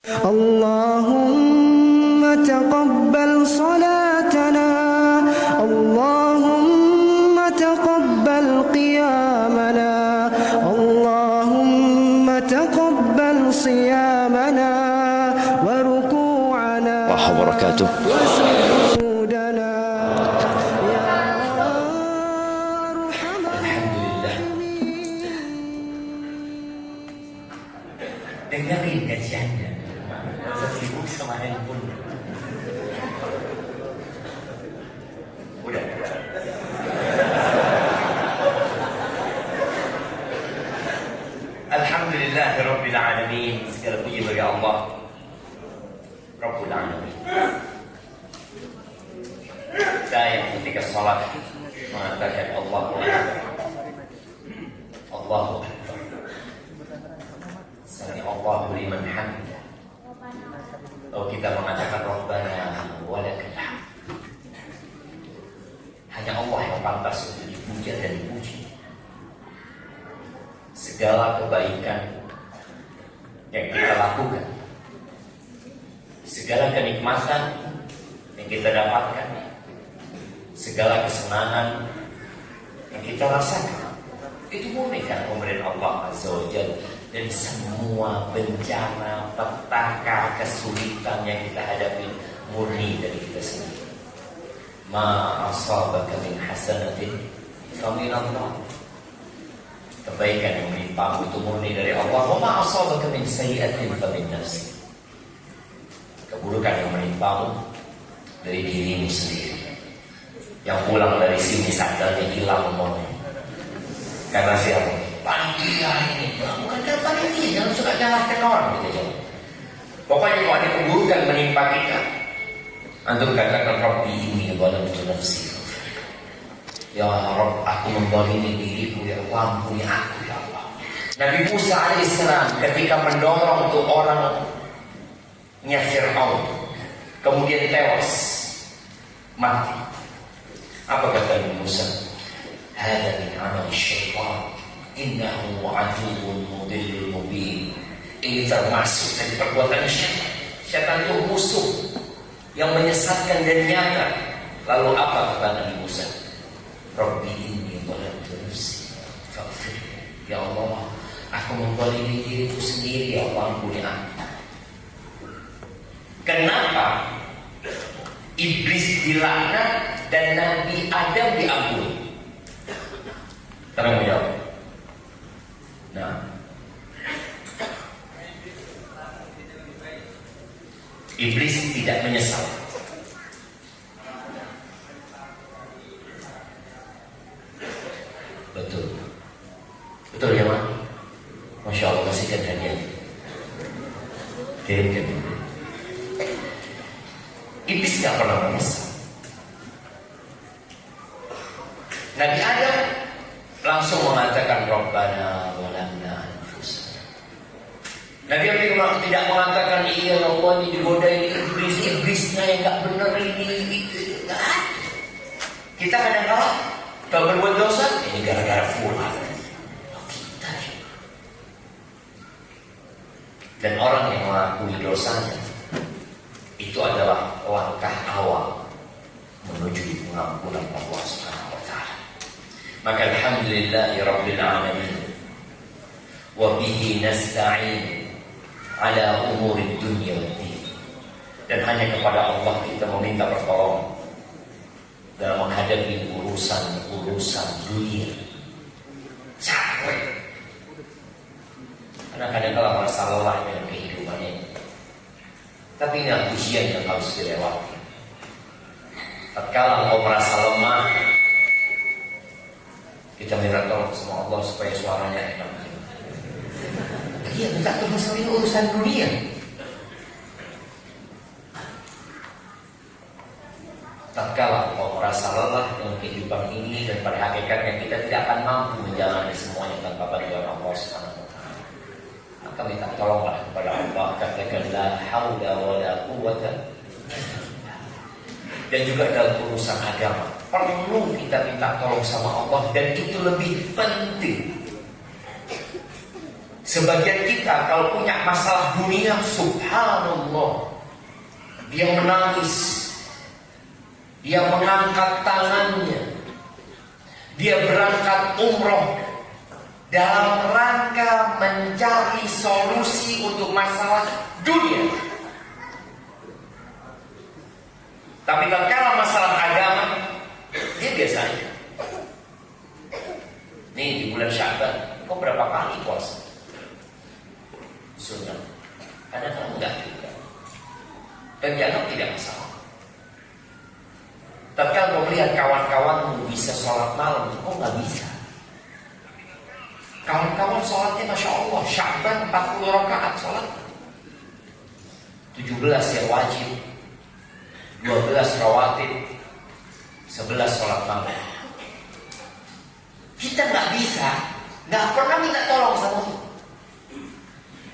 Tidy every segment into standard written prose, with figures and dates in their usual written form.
Allahumma taqabbal salatana, Allahumma taqabbal qiyamana, Allahumma taqabbal siyamana wa ruku'ana wa barakatuh. Dengerin kajiannya, sibuk sama handphone. Udah. Alhamdulillahirabbil alamin. Segala puji bagi Allah Rabbul alamin. Saya ketika salat mengatakan Allahu Akbar. Allahu Akbar. Sami Allahu liman hamidah. Kalau kita mengatakan Rabbana walakal hamd, hanya Allah yang pantas untuk dipuja dan dipuji. Segala kebaikan yang kita lakukan, segala kenikmatan yang kita dapatkan, segala kesenangan yang kita rasakan, itu murni kan pemberian Allah Azza wa Jalla. Dan semua bencana, petaka, kesulitan yang kita hadapi murni dari kita sendiri. Ma asabaka min hasanatin famin Allah. Kebaikan yang menimpa itu murni dari Allah. Wa ma asabaka min sayyi'atin famin nafsi. Keburukan yang menimpamu dari dirimu sendiri. Yang pulang dari sini sandalnya hilang umurnya. Karena siapa? Panitia ini, bukan dari panitia, yang suka nyalahkan orang gitu. Pokoknya kalau ada keburukan menimpa kita, antum katakan Rabbi ini zalamtu nafsi. Ya Rabb, aku menzalimi diriku, ya Allah, ampuni aku ya Allah. Nabi Musa alaihissalam ketika mendorong tuh orangnya Fir'aun, kemudian tewas, mati. Apa kata Nabi Musa? Hada min amal syaitan. Innahu aduwwun mudillun mubin. Ini termasuk dari perbuatan syaitan. Syaitan itu musuh yang menyesatkan dan nyata. Lalu apa kata Nabi Musa? Rabbi inni zalamtu nafsi faghfir. Ya Allah, aku menzalimi diriku sendiri, ya Allah, ampuni aku. Kenapa iblis dilaknat dan Nabi Adam diampuni? Tolong jawab. Nah, iblis tidak menyesal. Betul, betul ya Mak. Masya Allah, kasihkan hadiah. Kirimkan. Iblis tidak pernah menyesal. Nabi Adam langsung mengatakan Rabbana walamna anfusana. Nabi Adam tidak mengatakan iya ya Allah ini digodain iblisnya yang gak benar ini. Kita kadang-kadang kalau berbuat dosa ini gara-gara fulan. Kita. Dan orang yang mengakui dosanya itu adalah langkah awal menuju pengampunan Allah Subhanahu wa taala. Maka alhamdulillahi rabbil alamin wa bihi nasta'in ala umuri dunya waddin. Dan hanya kepada Allah kita meminta pertolongan dalam menghadapi urusan dunia. Capek. Karena kadang-kadang merasa lelah dengan kehidupan ini. Tapi ini ujian yang harus dilewati. Tatkala engkau merasa lemah, kita minta tolong sama Allah supaya suaranya enak. Iya, minta tolong sama ini urusan dunia. Tatkala engkau merasa lelah dengan kehidupan ini dan pada hakikatnya kita tidak akan mampu menjalani semuanya tanpa bantuan Allah Subhanahu wa taala, maka minta tolonglah kepada Allah. Katakan la haula wala quwwata. Dan juga dalam urusan agama perlu kita minta tolong sama Allah, dan itu lebih penting Sebagian kita kalau punya masalah dunia, subhanallah, dia menangis, dia mengangkat tangannya, dia berangkat umroh dalam rangka mencari solusi untuk masalah dunia. Tapi kalau masalah agama, dia biasa aja. Nih di bulan Sya'ban, kok berapa kali puasa? Sunnah. Kadang-kadang enggak juga. Dan dianggap tidak masalah. Tapi kalau melihat kawan-kawanmu bisa sholat malam, kok nggak bisa? Kawan-kawan sholatnya Masya Allah, Sya'ban 40 rakaat sholat, 17 yang wajib, 12 rawatib, 11 sholat malam. Kita nggak bisa, nggak pernah minta tolong sama Allah.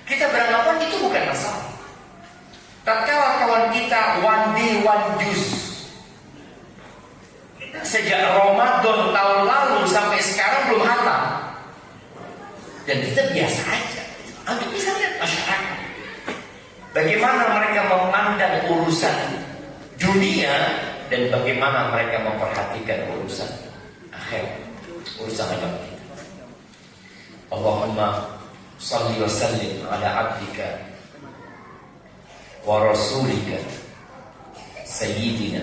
Kita beranggapan itu bukan masalah. Tatkala kawan kita one day one juice, sejak Ramadan tahun lalu sampai sekarang belum hatam, dan kita biasa aja. Anda bisa lihat masyarakat bagaimana mereka memandang urusan dunia dan bagaimana mereka memperhatikan urusan akhirat, urusan agama kita. Allahumma salli wa sallim ala abdika wa rasulika sayyidina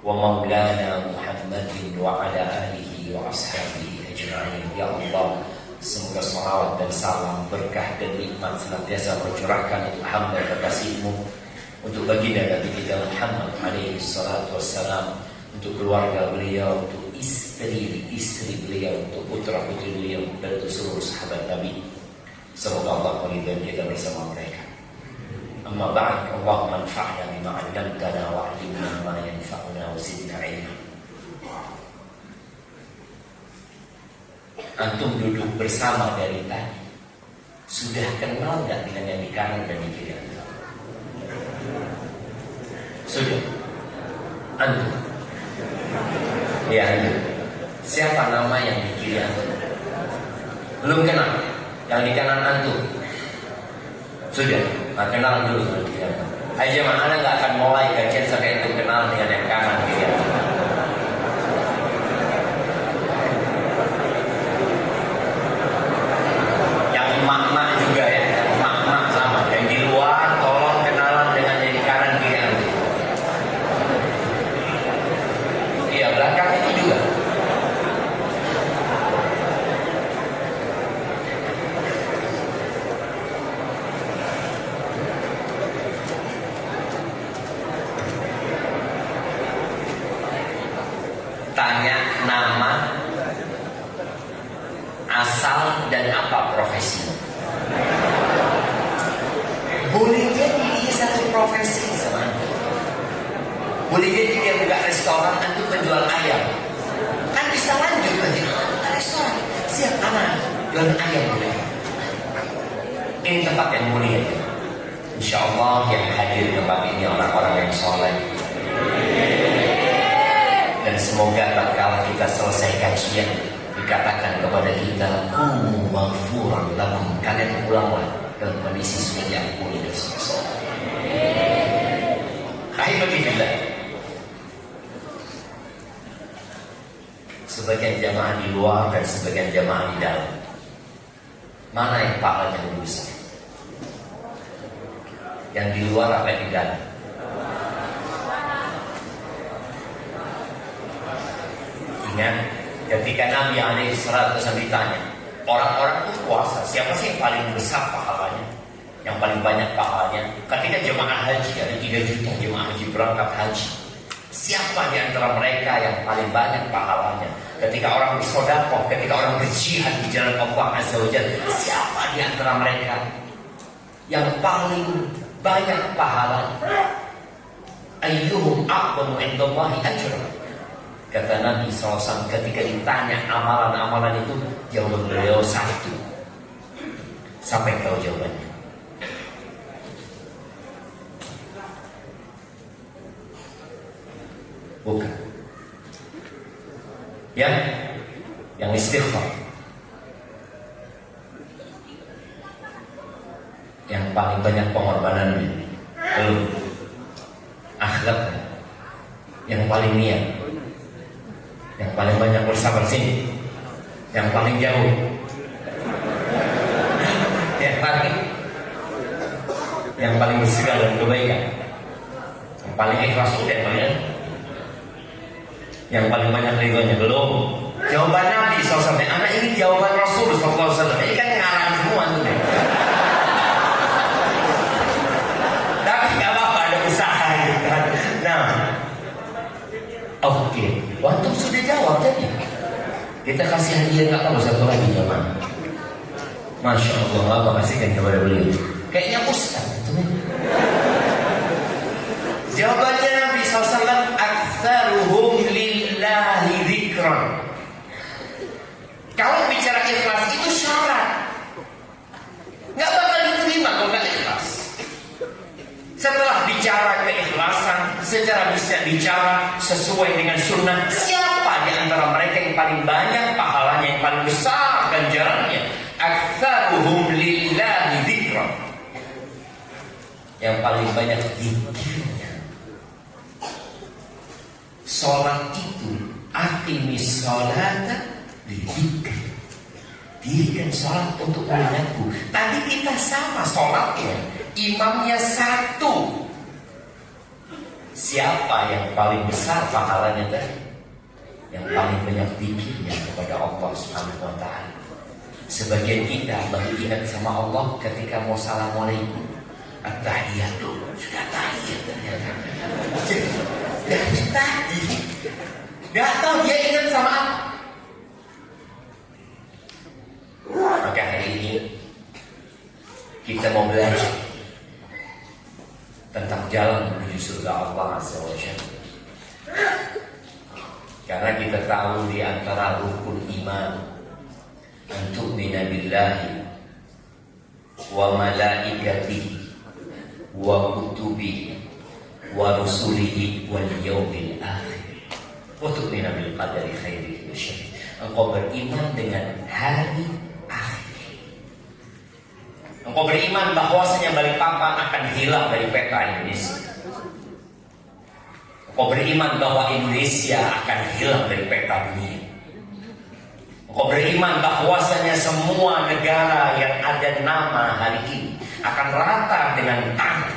wa maulana Muhammadin wa ala alihi wa ashabihi ajma'in. Ya Allah, semoga salawat dan salam, berkah dan nikmat senantiasa tercurahkan untuk hamba kekasih-Mu, untuk baginda Nabi kita Muhammad alaihi salatu wassalam, untuk keluarga beliau, untuk istri beliau, untuk putra-putri beliau, dan untuk seluruh sahabat Nabi. Semoga Allah meridai kita bersama mereka. Amma ba'd, Allahumma anfa'na bima 'allamtana wa 'allimna ma yanfa'una wa zidna 'ilma. Antum duduk bersama dari tadi, sudah kenal nggak dengan yang di kanan dan di kiri antum? Sudah? Antum? Ya, antum. Siapa nama yang di kiri antum? Belum kenal? Yang di kanan antum? Sudah? Nah, kenal dulu sama kiri antum. Aja mana nggak akan mulai kajian sampai antum kenal dengan yang kanan kiri antum. Yang emak-emak juga ya, yang emak-emak sama. Yang di luar tolong kenalan dengan yang di kanan kiri antum. Iya, belakang itu juga. Tanya nama, asal, dan apa profesi. Boleh jadi dia satu profesi sama anda. Boleh jadi dia buka restoran, antum penjual ayam. Kan bisa lanjut lagi, buka restoran. Siap anak, jual ayam boleh. Ini tempat yang mulia. Insya Allah yang hadir di tempat ini orang-orang yang soleh. Dan semoga tatkala kita selesai kajian dikatakan kepada kita, maghfuran lakum, kalian pulanglah dalam kondisi sudah diampuni dosa-dosa. Alhamdulillah. Sebagian jamaah di luar dan sebagian jamaah di dalam, mana yang pahalanya lebih besar? Yang di luar apa yang di dalam? Ingat, ketika Nabi alaihi salatu wasallam ditanya, orang-orang itu puasa, siapa sih yang paling besar pahalanya, yang paling banyak pahalanya? Ketika jemaah haji, ada 3 juta jemaah haji berangkat haji, siapa di antara mereka yang paling banyak pahalanya? Ketika orang bersedekah, ketika orang berjihad di jalan Allah Azza wa Jalla, siapa di antara mereka yang paling banyak pahalanya? Ayyuhum a'zamu 'indallahi ajran. Kata Nabi SAW, ketika ditanya amalan-amalan itu, jawaban beliau satu. Sampai tahu jawabannya. Bukan. Yang istighfar. yang paling banyak pengorbanannya? Belum. Akhlaknya yang paling niat, yang paling banyak bersabar sini, yang paling jauh, yang paling bersegala dan kebaikan, yang paling ikhlas udah banyak, yang paling banyak ridhonya. Belum. Jawaban Nabi SAW, anak ini jawaban Rasul SAW. Ini kan ngarang semua tuh deh. Tapi gak apa-apa, ada usaha gitu kan. Nah, oke, waktu sudah jawab jadi kita kasih hadiah nggak tahu satu lagi zaman. Masya Allah, apa kasihkan kepada beliau? Kayaknya ustaz itu nih. Jawabannya Nabi SAW, aktsaruhum lillahi dzikran. Kalau bicara ikhlas itu syarat, nggak bakal diterima kalau nggak ikhlas. Setelah bicara keikhlasan, secara bisa bicara sesuai dengan sunnah, siapa di antara mereka yang paling banyak pahalanya, yang paling besar ganjarannya? Aktsaruhum lillahi dzikran. Yang paling banyak zikirnya. Salat itu aqimis sholata lidzikr. Dirikan sholat untuk mengingatku. Tadi kita sama sholatnya, imamnya satu. Siapa yang paling besar pahalanya tadi? Yang paling banyak zikirnya kepada Allah Subhanahu wa Ta'ala. Sebagian kita baru ingat sama Allah ketika mau assalamualaikum, at-tahiyatu, sudah tahiyat ternyata. Dari tadi nggak tahu dia ingat sama apa. Maka hari ini kita mau belajar tentang jalan menuju surga Allah Azza wa Jalla. Karena kita tahu di antara rukun iman untuk billahi wa malaikatihi wa kutubihi wa rusulihi wal yaumil akhir wa tu'minu bil qadari khairihi wa syarrihi. Engkau beriman dengan hari akhir. Engkau beriman bahwasanya Balikpapan akan hilang dari peta Indonesia. Engkau beriman bahwa Indonesia akan hilang dari peta dunia. Engkau beriman bahwasanya semua negara yang ada nama hari ini akan rata dengan tanah.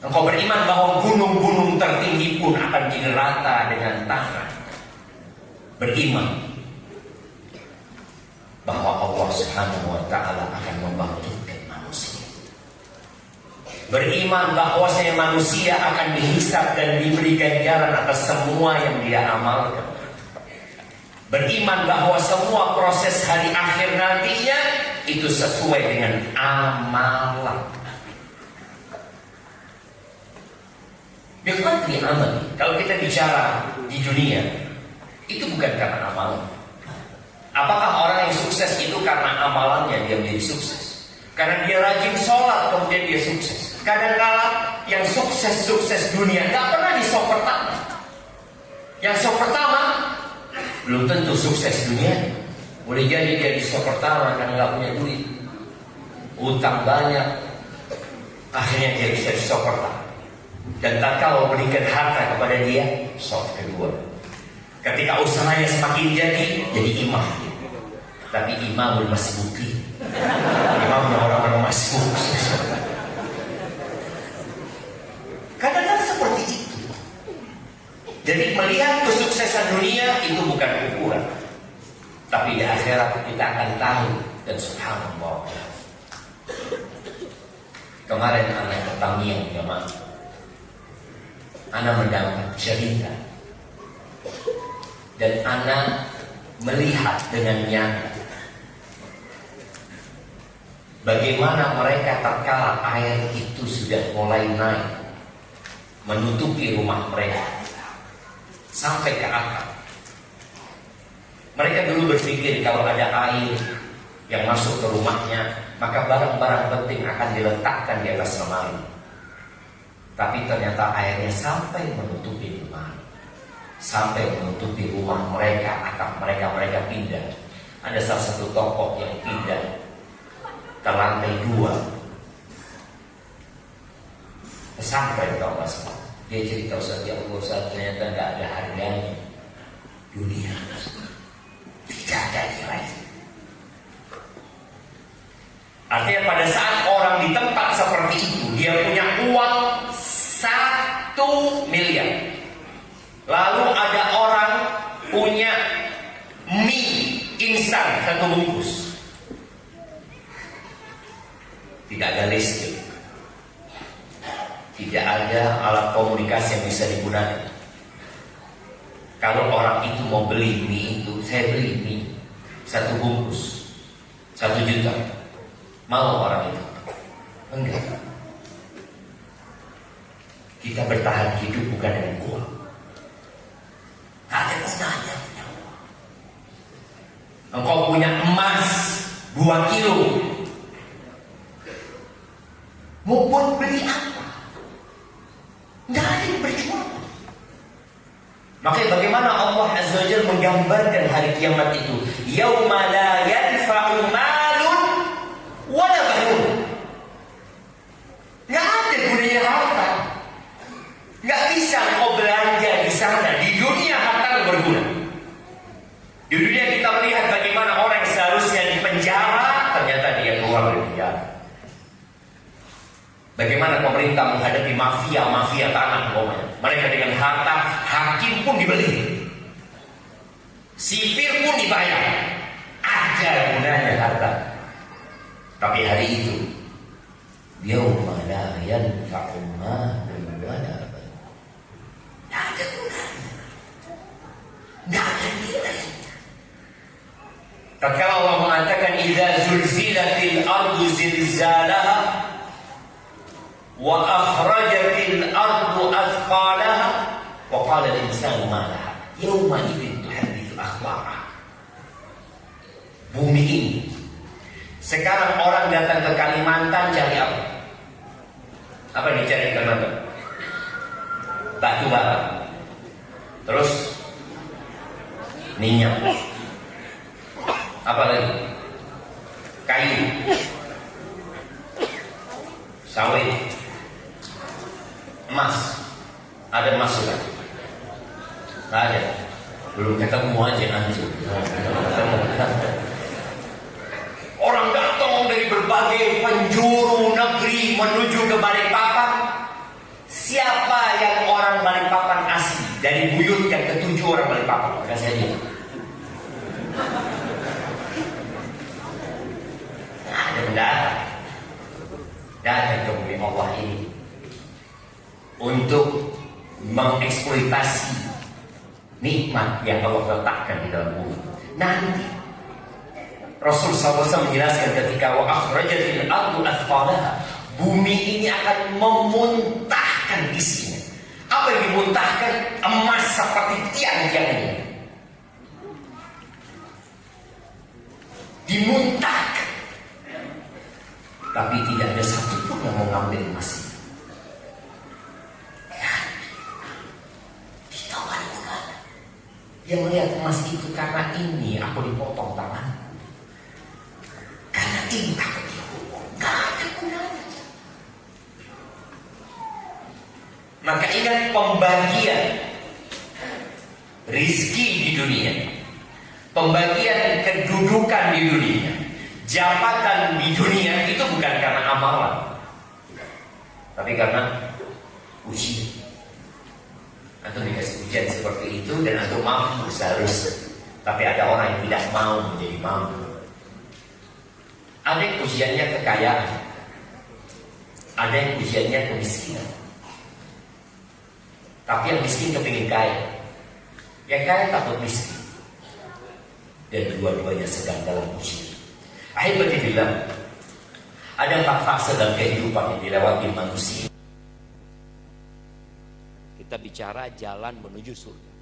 Engkau beriman bahwa gunung-gunung tertinggi pun akan jadi rata dengan tanah. Beriman bahwa Allah Subhanahu wa Ta'ala akan membangkitkan manusia. Beriman bahwasanya manusia akan dihisab dan diberi ganjaran atas semua yang dia amalkan. Beriman bahwa semua proses hari akhir nantinya itu sesuai dengan amalan. Biqadri amal. Kalau kita bicara di dunia, itu bukan karena amalan. Apakah orang yang sukses itu karena amalannya dia menjadi sukses? Karena dia rajin sholat kemudian dia sukses. Kadang-kadang yang sukses dunia nggak pernah di sop pertama. Yang sop pertama belum tentu sukses dunia. Boleh jadi dia di sop pertama karena nggak punya duit, utang banyak, akhirnya dia bisa di sop pertama. Dan tak kau berikan harta kepada dia, sop kedua. Ketika usahanya semakin jadi imam. Tapi imamul masbuki, imamnya orang-orang masbuk. Kadang-kadang seperti itu. Jadi melihat kesuksesan dunia itu bukan ukuran. Tapi di akhirat kita akan tahu. Dan subhanallah, kemarin anak ke Tamiang jamaah, anak mendapat cerita. Dan anak melihat dengan nyata bagaimana mereka tatkala air itu sudah mulai naik menutupi rumah mereka sampai ke atap. Mereka dulu berpikir kalau ada air yang masuk ke rumahnya, maka barang-barang penting akan diletakkan di atas lemari. Tapi ternyata airnya sampai menutupi rumah, sampai menutupi rumah mereka, atap mereka pindah. Ada salah satu tokoh yang pindah ke lantai 2 Pesantren tahu Mas. Dia cerita Ustaz, ya Allah Ustaz, ternyata nggak ada harganya dunia. Tidak ada nilainya. Artinya pada saat orang di tempat seperti itu, dia punya uang 1 miliar. Lalu ada orang punya mie instan 1 bungkus. Tidak ada listrik. Tidak ada alat komunikasi yang bisa digunakan. Kalau orang itu mau beli mie itu, saya beli mie 1 bungkus 1 juta. Mau orang itu? Enggak. Kita bertahan hidup bukan dengan uang. Ada gunanya punya uang. Engkau punya emas 2 kilo. Mau buat beli apa? Nggak ada yang berjuang. Makanya bagaimana Allah Azza wa Jalla menggambarkan hari kiamat itu? Yauma la yanfa'u malun wala banun. Nggak ada gunanya harta. Nggak bisa kau belanja di sana. Di dunia harta berguna. Di dunia kita melihat bagaimana orang yang seharusnya di penjara ternyata dia keluar dari penjara. Bagaimana pemerintah menghadapi mafia tanah, mereka dengan harta, hakim pun dibeli, sipir pun dibayar. Ada gunanya harta. Tapi hari itu, yauma la yanfa'u malun wala banun. Tidak ada gunanya, tidak ada nilai. Tatkala Allah mengatakan idza zulzilatil ardu zilzalaha wa akhrajatil ardu athqalaha wa qala al-insanu ma laha yawma idzin tuhadditsu akhbaraha. Bumi ini sekarang orang datang ke Kalimantan cari apa? Apa yang dicari di Kalimantan? Batu bara. Terus minyak. Apa lagi? Kayu. Sawit. Emas. Ada emas juga? Nggak ada. Belum ketemu aja anjir. Orang datang dari berbagai penjuru negeri menuju ke Balikpapan. Siapa yang orang Balikpapan asli? Dari buyut yang ke-7 orang Balikpapan. Kasih aja. Nggak ada mendarat. Datang ke bumi Allah ini untuk mengeksploitasi nikmat yang Allah letakkan di dalam bumi. Nanti Rasul SAW menjelaskan ketika wa akhrajatil ardu athqalaha, bumi ini akan memuntahkan isinya. Apa yang dimuntahkan? Emas seperti tiang-tiang ini. Dimuntahkan. Tapi tidak ada satupun yang mau ngambil emas ini. Yang melihat emas itu karena ini aku dipotong tangan, karena ini aku dihukum, gak ada gunanya. Maka ingat pembagian rizki di dunia, pembagian kedudukan di dunia, jabatan di dunia itu bukan karena amalan, tapi karena ujian. Antum dikasih ujian seperti itu dan antum mampu seharusnya. Tapi ada orang yang tidak mau menjadi mampu. Ada yang ujiannya kekayaan, ada yang ujiannya kemiskinan. Tapi yang miskin kepingin kaya, yang kaya takut miskin. Dan dua-duanya sedang dalam ujian. Ahibati billah, ada 4 fase dalam kehidupan yang dilewati manusia. Kita bicara jalan menuju surga.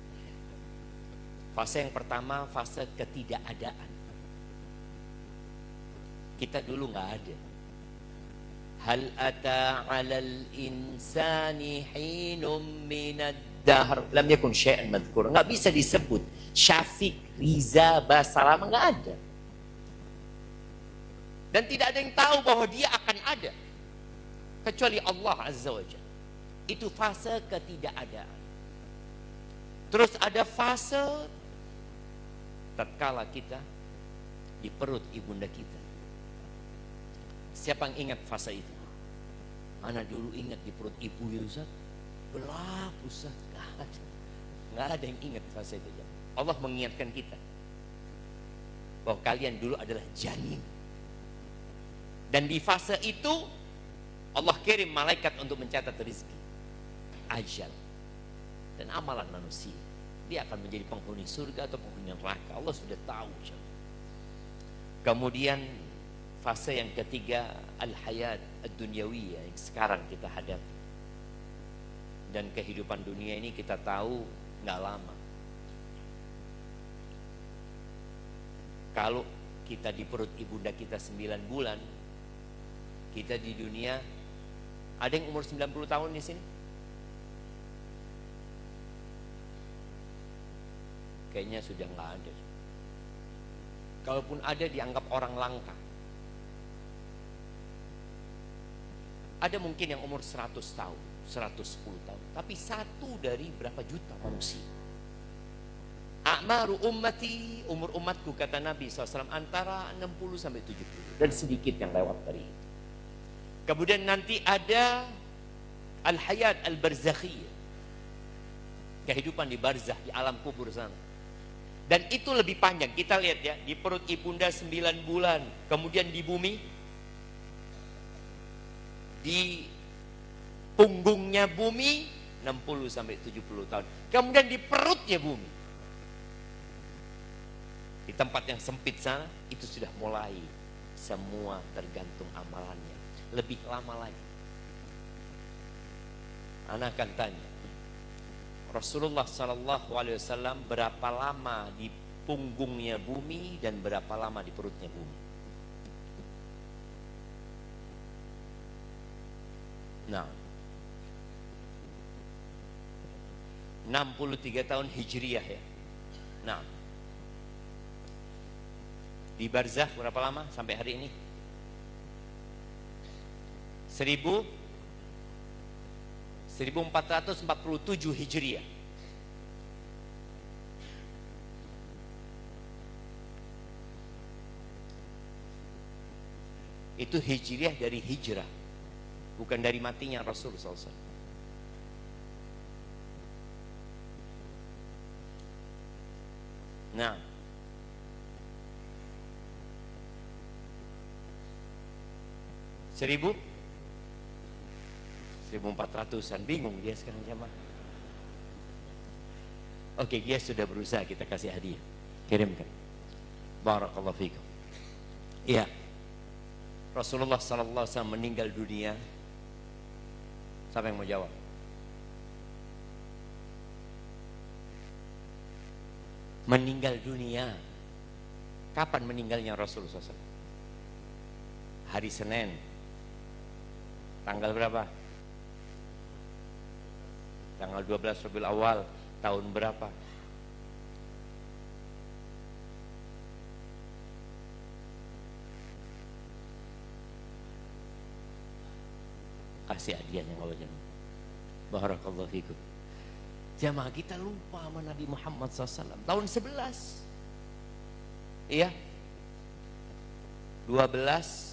Fase yang pertama, fase ketidakadaan. Kita dulu nggak ada. Hal ata 'alal insani hinum minad dahr lam yakun syai'an madhkur. Nggak bisa disebut Syafiq, Riza, Basalam, nggak ada. Dan tidak ada yang tahu bahwa dia akan ada kecuali Allah Azza wa Jalla. itu fase ketidakadaan. Terus ada fase tatkala kita di perut ibunda kita. Siapa yang ingat fase itu? Ana dulu ingat di perut ibu ya Ustaz. Gelap Ustaz. Nggak ada yang ingat fase itu. Allah mengingatkan kita bahwa kalian dulu adalah janin. Dan di fase itu Allah kirim malaikat untuk mencatat rezeki, ajal, dan amalan manusia. Dia akan menjadi penghuni surga atau penghuni neraka. Allah sudah tahu. Kemudian fase yang ketiga, al-hayat ad-dunyawiyah, yang sekarang kita hadapi. Dan kehidupan dunia ini kita tahu nggak lama. Kalau kita di perut ibunda kita 9 bulan, kita di dunia, ada yang umur 90 tahun di sini? Kayaknya sudah nggak ada. Kalaupun ada, dianggap orang langka. Ada mungkin yang umur 100 tahun, 110 tahun, tapi satu dari berapa juta manusia. A'maru ummati, umur umatku kata Nabi SAW antara 60 sampai 70, dan sedikit yang lewat dari itu. Kemudian nanti ada al-hayat al-barzakhiyah, kehidupan di barzah, di alam kubur sana. Dan itu lebih panjang. Kita lihat ya, di perut ibunda 9 bulan, kemudian di bumi, di punggungnya bumi 60 sampai 70 tahun. Kemudian di perutnya bumi, di tempat yang sempit sana, itu sudah mulai semua tergantung amalannya. Lebih lama lagi. Anak akan tanya, Rasulullah SAW berapa lama di punggungnya bumi dan berapa lama di perutnya bumi? Nah, 63 tahun Hijriyah ya. Nah, di barzakh berapa lama sampai hari ini? 1447 Hijriah. Itu Hijriah dari hijrah, bukan dari matinya Rasul SAW. Nah, seribu 1400-an, bingung dia sekarang jamaah. Oke, dia sudah berusaha, kita kasih hadiah, kirimkan. Barakallahu fikum. Iya, Rasulullah SAW meninggal dunia. Siapa yang mau jawab? Meninggal dunia. Kapan meninggalnya Rasulullah SAW? Hari Senin. Tanggal berapa? Tanggal 12 Rabiul Awal. Tahun berapa? Kasih hadiahnya kalau jemaah. Barakallahu fikum. Jamaah kita lupa sama Nabi Muhammad SAW. Tahun 11. Iya. 12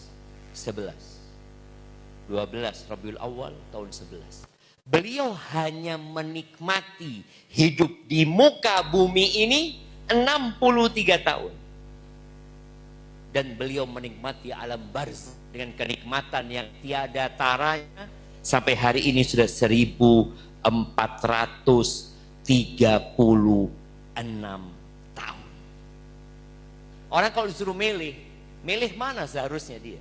Rabiul Awal tahun 11. Beliau hanya menikmati hidup di muka bumi ini 63 tahun. Dan beliau menikmati alam barzakh dengan kenikmatan yang tiada taranya sampai hari ini sudah 1436 tahun. Orang kalau disuruh milih mana seharusnya dia?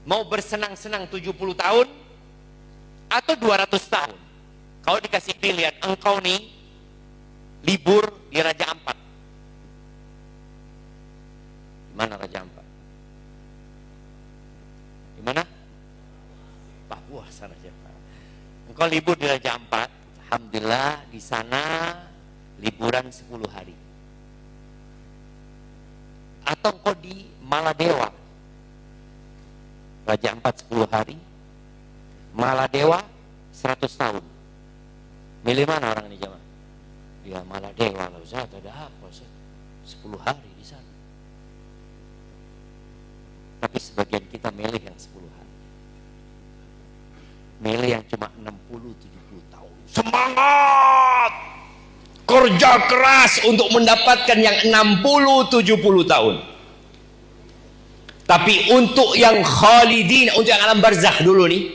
Mau bersenang-senang 70 tahun atau 200 tahun? Kalau dikasih pilihan, engkau nih libur di Raja Ampat. Mana Raja Ampat? Di mana? Papua sana aja. Engkau libur di Raja Ampat, alhamdulillah di sana liburan 10 hari. Atau engkau di Maladewa, Raja Ampat 10 hari, Maladewa 100 tahun. Milih mana orang ini jamaah? Ya malah dewa lah Ustaz, ada apa Ustaz? 10 hari di sana. Tapi sebagian kita milih yang 10 hari. Milih yang cuma 60-70 tahun. Semangat! Kerja keras untuk mendapatkan yang 60-70 tahun. Tapi untuk yang khalidin, untuk yang alam barzakh dulu nih,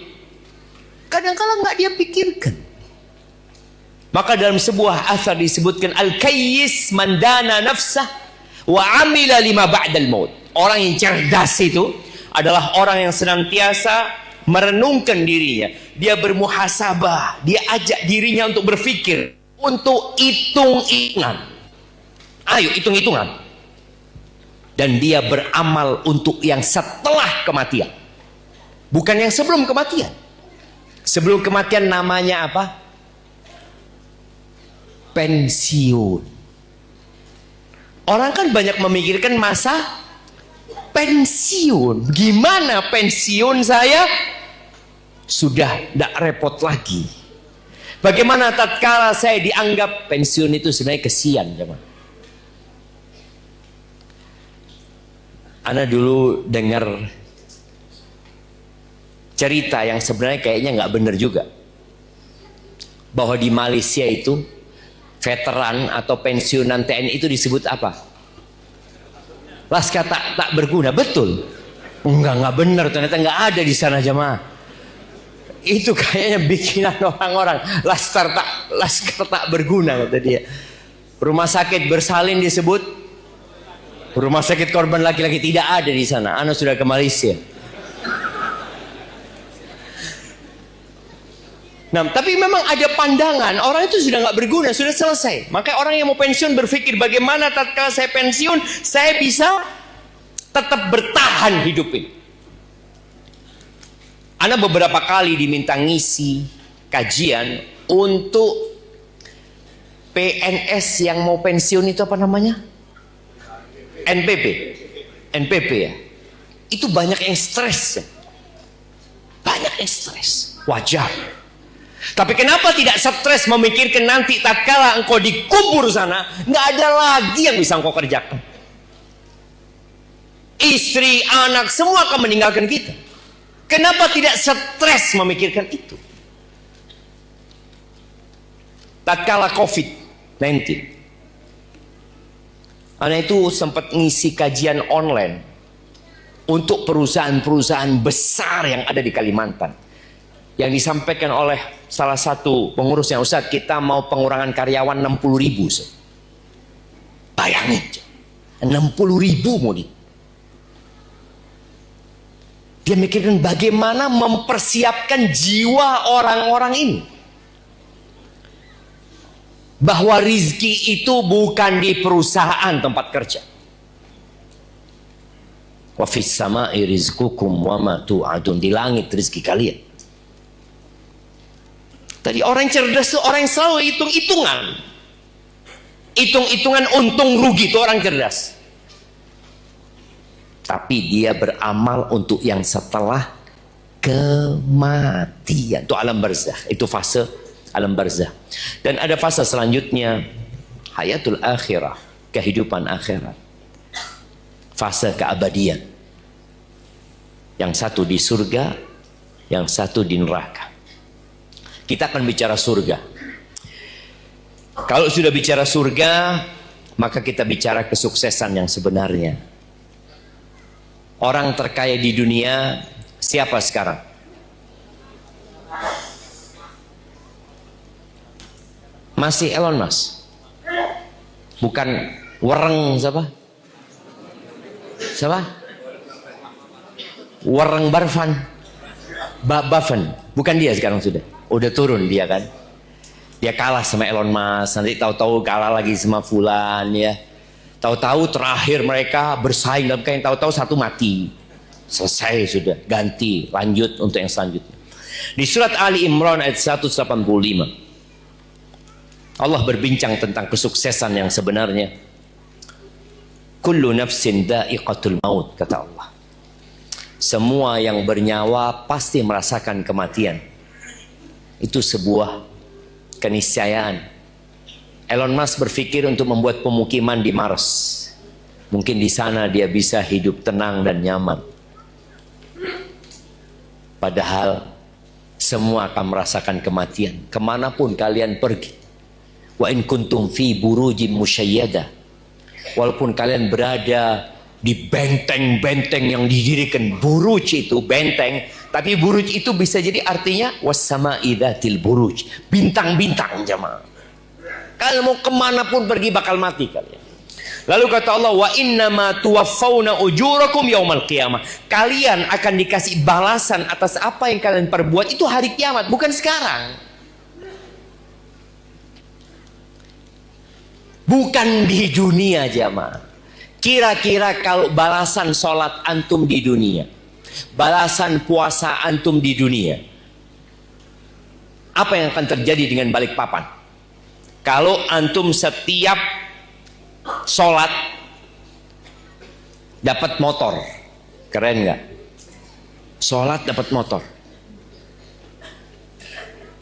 kadang-kadang nggak dia pikirkan. Maka dalam sebuah asar disebutkan al-kayyis mandana nafsah wa amila lima ba'dal maut. Orang yang cerdas itu adalah orang yang senantiasa merenungkan dirinya. Dia bermuhasabah, dia ajak dirinya untuk berpikir, untuk hitung-hitungan. Ayo hitung-hitungan. Dan dia beramal untuk yang setelah kematian, bukan yang sebelum kematian. Sebelum kematian namanya apa? Pensiun. Orang kan banyak memikirkan masa pensiun. Gimana pensiun saya? Sudah tidak repot lagi. Bagaimana tatkala saya dianggap pensiun itu sebenarnya kesian, jemaah. Ana dulu dengar cerita yang sebenarnya kayaknya nggak benar juga, bahwa di Malaysia itu veteran atau pensiunan TNI itu disebut apa? Laskar tak berguna. Betul? Nggak benar, ternyata nggak ada di sana jemaah. Itu kayaknya bikinan orang-orang. Laskar tak berguna kata dia. Rumah sakit bersalin disebut rumah sakit korban laki-laki. Tidak ada di sana. Ana sudah ke Malaysia. Nah, tapi memang ada pandangan orang itu sudah nggak berguna, sudah selesai. Maka orang yang mau pensiun berpikir bagaimana tatkala saya pensiun saya bisa tetap bertahan hidup ini. Ana beberapa kali diminta ngisi kajian untuk PNS yang mau pensiun itu apa namanya? NPP ya. Itu banyak yang stres ya. Banyak yang stres. Wajar. Tapi kenapa tidak stres memikirkan nanti tatkala engkau dikubur sana, nggak ada lagi yang bisa engkau kerjakan. Istri, anak, semua akan meninggalkan kita. Kenapa tidak stres memikirkan itu? Tatkala COVID-19, Ana itu sempat ngisi kajian online untuk perusahaan-perusahaan besar yang ada di Kalimantan. Yang disampaikan oleh salah satu pengurusnya, Ustaz, kita mau pengurangan karyawan 60.000. Bayangin, 60.000 mau di. Dia mikirkan bagaimana mempersiapkan jiwa orang-orang ini. Bahwa rizki itu bukan di perusahaan tempat kerja. Wa fis sama'i rizqukum wa ma tu'adun. Di langit rizki kalian. Tadi orang cerdas itu orang yang selalu hitung-hitungan. Hitung-hitungan untung rugi itu orang cerdas. Tapi dia beramal untuk yang setelah kematian. Itu alam barzakh. Itu fase alam barzakh. Dan ada fase selanjutnya, hayatul akhirah, kehidupan akhirat. Fase keabadian. Yang satu di surga, yang satu di neraka. Kita akan bicara surga. Kalau sudah bicara surga, maka kita bicara kesuksesan yang sebenarnya. Orang terkaya di dunia siapa sekarang? Masih Elon Musk. Bukan Warren siapa? Siapa? Warren Buffett. Bukan dia sekarang sudah. Udah turun dia kan. Dia kalah sama Elon Musk. Nanti tahu-tahu kalah lagi sama Fulan ya. Tahu-tahu terakhir mereka bersaing dalam kain, tahu-tahu satu mati. Selesai sudah, ganti, lanjut untuk yang selanjutnya. Di surat Ali Imran ayat 185. Allah berbincang tentang kesuksesan yang sebenarnya. Kullu nafsin dha'iqatul maut, kata Allah. Semua yang bernyawa pasti merasakan kematian. Itu sebuah keniscayaan. Elon Musk berpikir untuk membuat pemukiman di Mars. Mungkin di sana dia bisa hidup tenang dan nyaman. Padahal semua akan merasakan kematian. Kemanapun kalian pergi. Wa in kuntum fi burujim musyayyada. Walaupun kalian berada di benteng-benteng yang didirikan. Buruj itu benteng. Tapi buruj itu bisa jadi artinya wassama'i dzatil buruj. Bintang-bintang jemaah. Kalian mau kemanapun pergi bakal mati kalian. Lalu kata Allah, wa innama tuwaffawna ujurakum yaumal qiyamah. Kalian akan dikasih balasan atas apa yang kalian perbuat itu hari kiamat, bukan sekarang. Bukan di dunia jamaah. Kira-kira kalau balasan sholat antum di dunia, balasan puasa antum di dunia, apa yang akan terjadi dengan Balikpapan? Kalau antum setiap sholat dapat motor, keren nggak? Sholat dapat motor,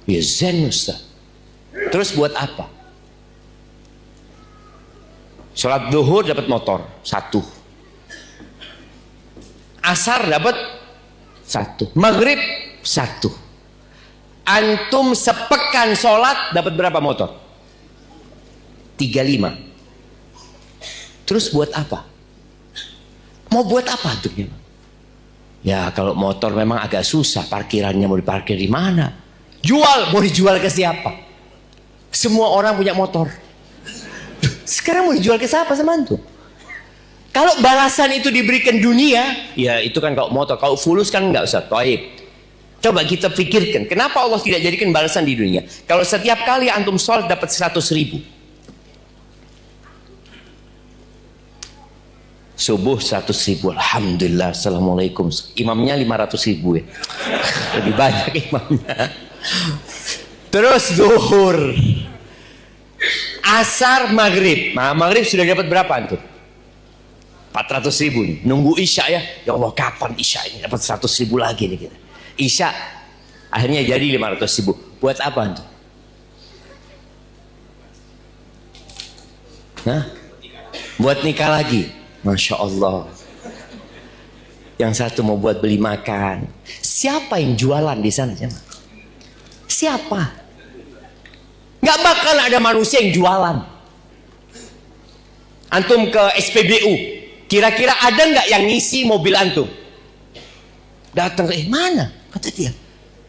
ya zen Ustaz. Terus buat apa? Sholat duhur dapat motor 1, asar dapat 1, maghrib 1. Antum sepekan sholat dapat berapa motor? 35. Terus buat apa? Mau buat apa tuh? Ya kalau motor memang agak susah, parkirannya mau diparkir di mana? Jual, mau dijual ke siapa? Semua orang punya motor. Sekarang mau dijual ke siapa sama antum? Kalau balasan itu diberikan dunia, ya itu kan kalau motor, kalau fulus kan enggak usah. Taib. Coba kita pikirkan, kenapa Allah tidak jadikan balasan di dunia? Kalau setiap kali antum sholat dapat 100.000. Subuh 100.000, alhamdulillah, assalamualaikum. Imamnya 500.000 ya. Lebih banyak imamnya. Terus zuhur, asar, maghrib. Nah, maghrib sudah dapat berapa antum? 400.000 nih. Nunggu isya ya. Ya Allah, kapan isya ini dapat 100.000 lagi nih kita. Isya akhirnya jadi 500.000. Buat apa antum? Hah? Buat nikah lagi. Masya Allah. Yang satu mau buat beli makan. Siapa yang jualan di sana? Siapa? Gak bakal ada manusia yang jualan. Antum ke SPBU, kira-kira ada nggak yang ngisi mobil antum? Datang ke mana? Kata dia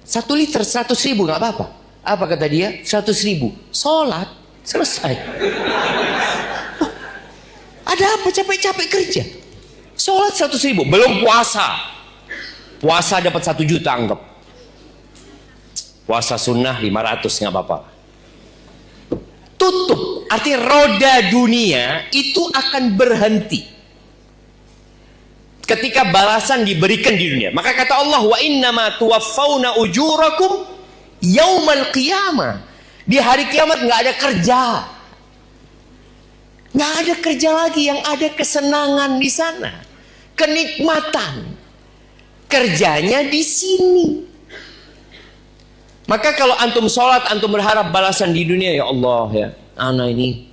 1 liter 100.000 nggak apa-apa. Apa kata dia? 100.000. Sholat selesai. Ada apa capek-capek kerja? Sholat 100.000, belum puasa. Puasa dapat 1 juta anggap. Puasa sunnah 500 nggak apa-apa. Tutup, artinya roda dunia itu akan berhenti ketika balasan diberikan di dunia. Maka kata Allah, wa innama tuwaffawna ujurakum yaumal qiyamah. Di hari kiamat nggak ada kerja. Nggak ada kerja lagi, yang ada kesenangan di sana, kenikmatan. Kerjanya di sini. Maka kalau antum sholat, antum berharap balasan di dunia, ya Allah ya, ana ini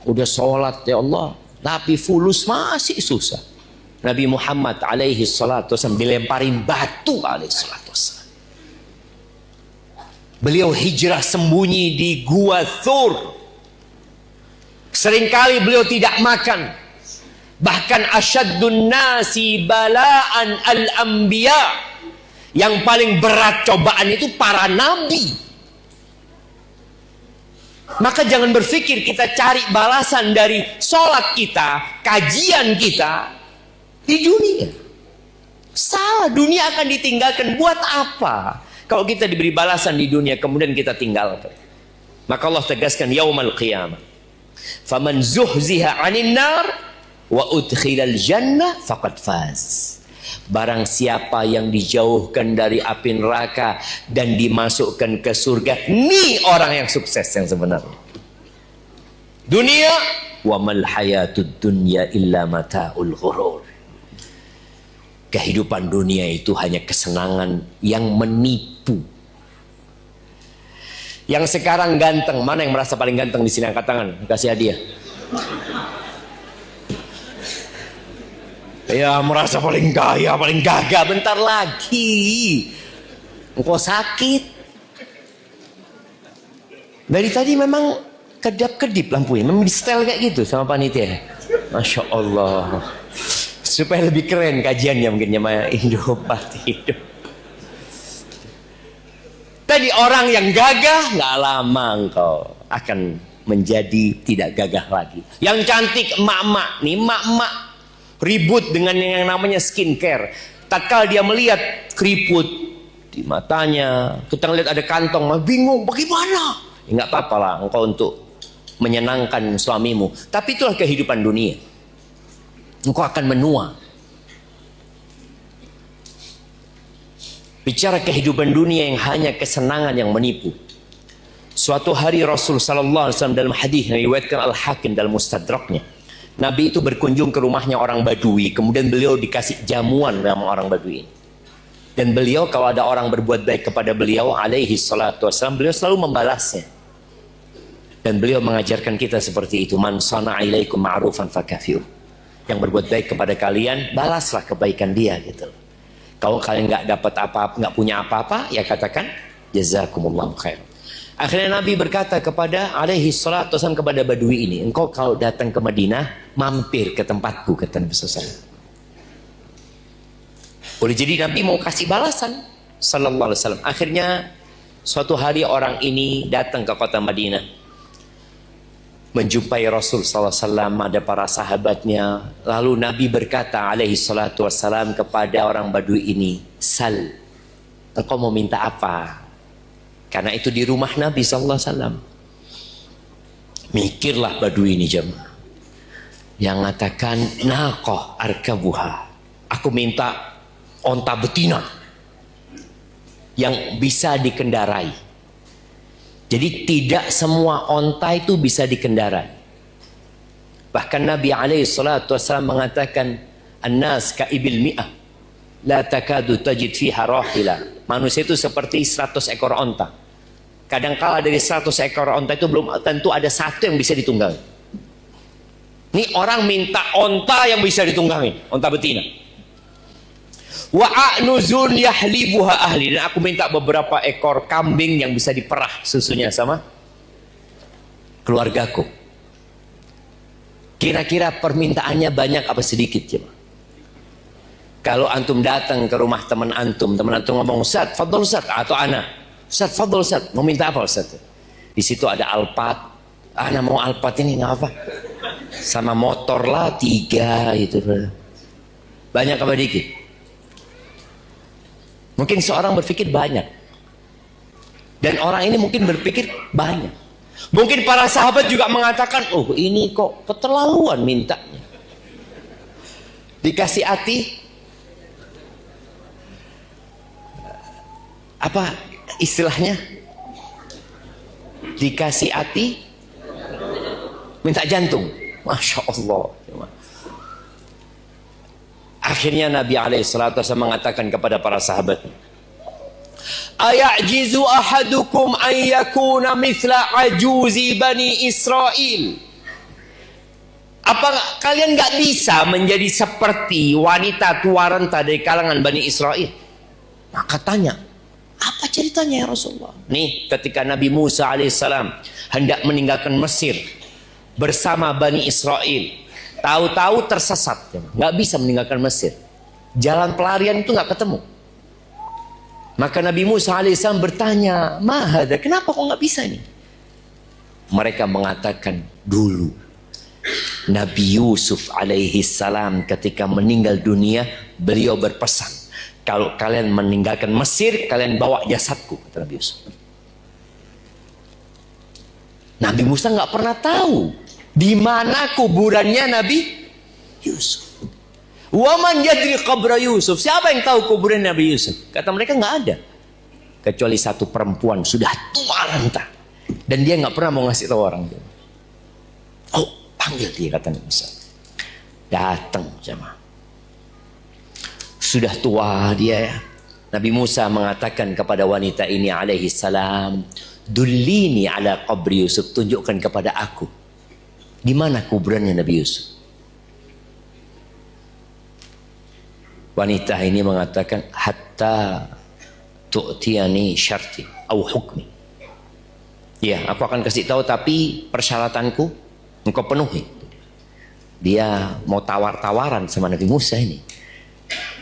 udah sholat ya Allah, tapi fulus masih susah. Nabi Muhammad alaihi salatu wasallam dilemparin batu alaihi salatu wasallam. Beliau hijrah sembunyi di Gua Thur. Seringkali beliau tidak makan. Bahkan asyaddun nasi bala'an al-anbiya. Yang paling berat cobaan itu para nabi. Maka jangan berpikir kita cari balasan dari sholat kita, kajian kita di dunia. Salah, dunia akan ditinggalkan. Buat apa? Kalau kita diberi balasan di dunia kemudian kita tinggalkan. Maka Allah tegaskan yaumal qiyamah. Faman zuhziha 'anil nar wa udkhilal jannah faqad faz. Barang siapa yang dijauhkan dari api neraka dan dimasukkan ke surga, ini orang yang sukses yang sebenarnya. Dunia wa mal hayatud dunya illa mataul ghurur. Kehidupan dunia itu hanya kesenangan yang menipu. Yang sekarang ganteng, mana yang merasa paling ganteng di sini? Angkat tangan, kasih hadiah. Ya, merasa paling kaya, paling gagah. Bentar lagi engkau sakit. Dari tadi memang kedap-kedip lampunya, memang di setel kayak gitu sama panitia. Masya Allah. Supaya lebih keren kajiannya mungkin sama Indopati hidup. Tadi orang yang gagah, nggak lama engkau akan menjadi tidak gagah lagi. Yang cantik emak-emak, nih emak-emak ribut dengan yang namanya skincare. Tatkala dia melihat keriput di matanya, kita ngeliat ada kantong, bingung bagaimana? Ya, nggak apa-apa lah engkau untuk menyenangkan suamimu. Tapi itulah kehidupan dunia. Engkau akan menua. Bicara kehidupan dunia yang hanya kesenangan yang menipu. Suatu hari Rasul sallallahu alaihi wasallam dalam hadis yang diriwayatkan Al-Hakim dalam Mustadraknya, Nabi itu berkunjung ke rumahnya orang Badui, kemudian beliau dikasih jamuan sama orang Badui. Dan beliau kalau ada orang berbuat baik kepada beliau alaihi salatu wasallam, beliau selalu membalasnya. Dan beliau mengajarkan kita seperti itu, man sana'a ilaikum ma'rufan fakafi'u. Yang berbuat baik kepada kalian, balaslah kebaikan dia gitu. Kalau kalian nggak dapat apa-apa, nggak punya apa-apa, ya katakan jazakumullahu khair. Akhirnya Nabi berkata kepada alaihi salatu wasallam kepada Badui ini, engkau kalau datang ke Madinah, mampir ke tempatku, kata Nabi SAW. Boleh jadi Nabi mau kasih balasan sallallahu alaihi wasallam. Akhirnya suatu hari orang ini datang ke kota Madinah, menjumpai Rasul SAW, ada para sahabatnya. Lalu Nabi berkata alaihi salatu wassalam kepada orang Badui ini, sal, engkau mau minta apa? Karena itu di rumah Nabi SAW. Mikirlah Badui ini jemaah, yang mengatakan naqah arkabuha, aku minta onta betina yang bisa dikendarai. Jadi tidak semua onta itu bisa dikendarai. Bahkan Nabi SAW mengatakan, An-nas ka ibil mi'ah, la takadu tajid fiha rahila. Manusia itu seperti 100 ekor onta. Kadangkala dari 100 ekor onta itu belum tentu ada satu yang bisa ditunggangi. Ini orang minta onta yang bisa ditunggangi, onta betina. Wa a'nuzun yahlibuha ahli, dan aku minta beberapa ekor kambing yang bisa diperah susunya sama keluargaku. Kira-kira permintaannya banyak apa sedikit ya? Kalau antum datang ke rumah teman antum ngomong, Ustaz, fadol Ustaz, atau ana, Ustaz, fadol Ustaz, mau minta apa Ustaz? Di situ ada Alphard, ana mau Alphard ini nggak apa? Sama motor lah 3 itu. Banyak apa dikit? Mungkin seorang berpikir banyak, dan orang ini mungkin berpikir banyak. Mungkin para sahabat juga mengatakan, oh ini kok keterlaluan mintanya. Dikasih hati, apa istilahnya? Dikasih hati, minta jantung. Masya Allah. Akhirnya Nabi SAW mengatakan kepada para sahabat, ayajizu ahadukum an yakuna mithla ajuzi bani Israel. Apa kalian nggak bisa menjadi seperti wanita tua renta dari kalangan Bani Israel? Maka tanya, apa ceritanya ya Rasulullah? Nih ketika Nabi Musa alaihissalam hendak meninggalkan Mesir bersama Bani Israel, tahu-tahu tersesat, nggak bisa meninggalkan Mesir. Jalan pelarian itu nggak ketemu. Maka Nabi Musa alaihissalam bertanya, mahada, kenapa kok nggak bisa nih? Mereka mengatakan, dulu Nabi Yusuf alaihissalam ketika meninggal dunia, beliau berpesan, kalau kalian meninggalkan Mesir, kalian bawa jasadku, kata Nabi Yusuf. Nabi Musa nggak pernah tahu di mana kuburannya Nabi Yusuf. Waman yadri qabra Yusuf, siapa yang tahu kuburan Nabi Yusuf? Kata mereka nggak ada, kecuali satu perempuan sudah tua renta, dan dia nggak pernah mau ngasih tahu orang. Oh, panggil dia, kata Nabi Musa. Datang jemaah, sudah tua dia ya. Nabi Musa mengatakan kepada wanita ini alaihi salam, Dullini ala qabri Yusuf, tunjukkan kepada aku di mana kuburannya Nabi Yusuf. Wanita ini mengatakan, hatta tu'tiyani syarti au hukmi. Ya, aku akan kasih tahu, tapi persyaratanku engkau penuhi. Dia mau tawar-tawaran sama Nabi Musa ini.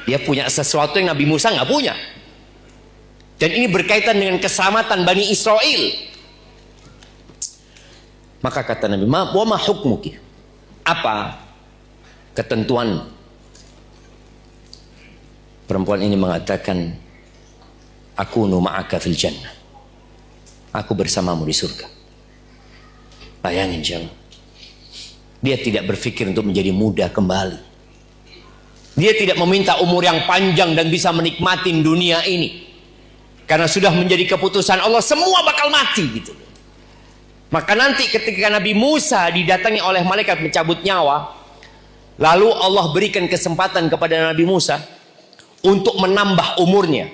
Dia punya sesuatu yang Nabi Musa nggak punya. Dan ini berkaitan dengan keselamatan Bani Israel. Maka kata Nabi, wa ma hukmuki? Apa ketentuan? Perempuan ini mengatakan, aku ma'aka fil jannah. Aku bersamamu di surga. Bayangin jangan. Dia tidak berpikir untuk menjadi muda kembali. Dia tidak meminta umur yang panjang dan bisa menikmati dunia ini. Karena sudah menjadi keputusan Allah, semua bakal mati gitu. Maka nanti ketika Nabi Musa didatangi oleh malaikat mencabut nyawa, lalu Allah berikan kesempatan kepada Nabi Musa untuk menambah umurnya.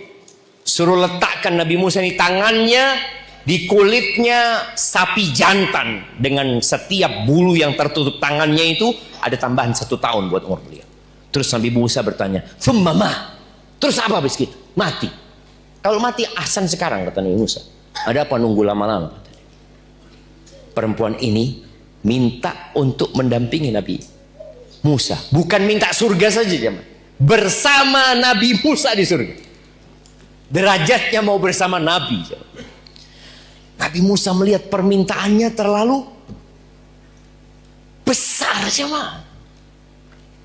Suruh letakkan Nabi Musa ini tangannya di kulitnya sapi jantan, dengan setiap bulu yang tertutup tangannya itu ada tambahan 1 tahun buat umur beliau. Terus Nabi Musa bertanya, "Tsumma ma?" Terus apa habis gitu? Mati. Kalau mati ahsan sekarang, kata Nabi Musa. Ada apa nunggu lama-lama? Perempuan ini minta untuk mendampingi Nabi Musa, bukan minta surga saja, jemaah. Bersama Nabi Musa di surga. Derajatnya mau bersama Nabi. Nabi Musa melihat permintaannya terlalu besar, jemaah.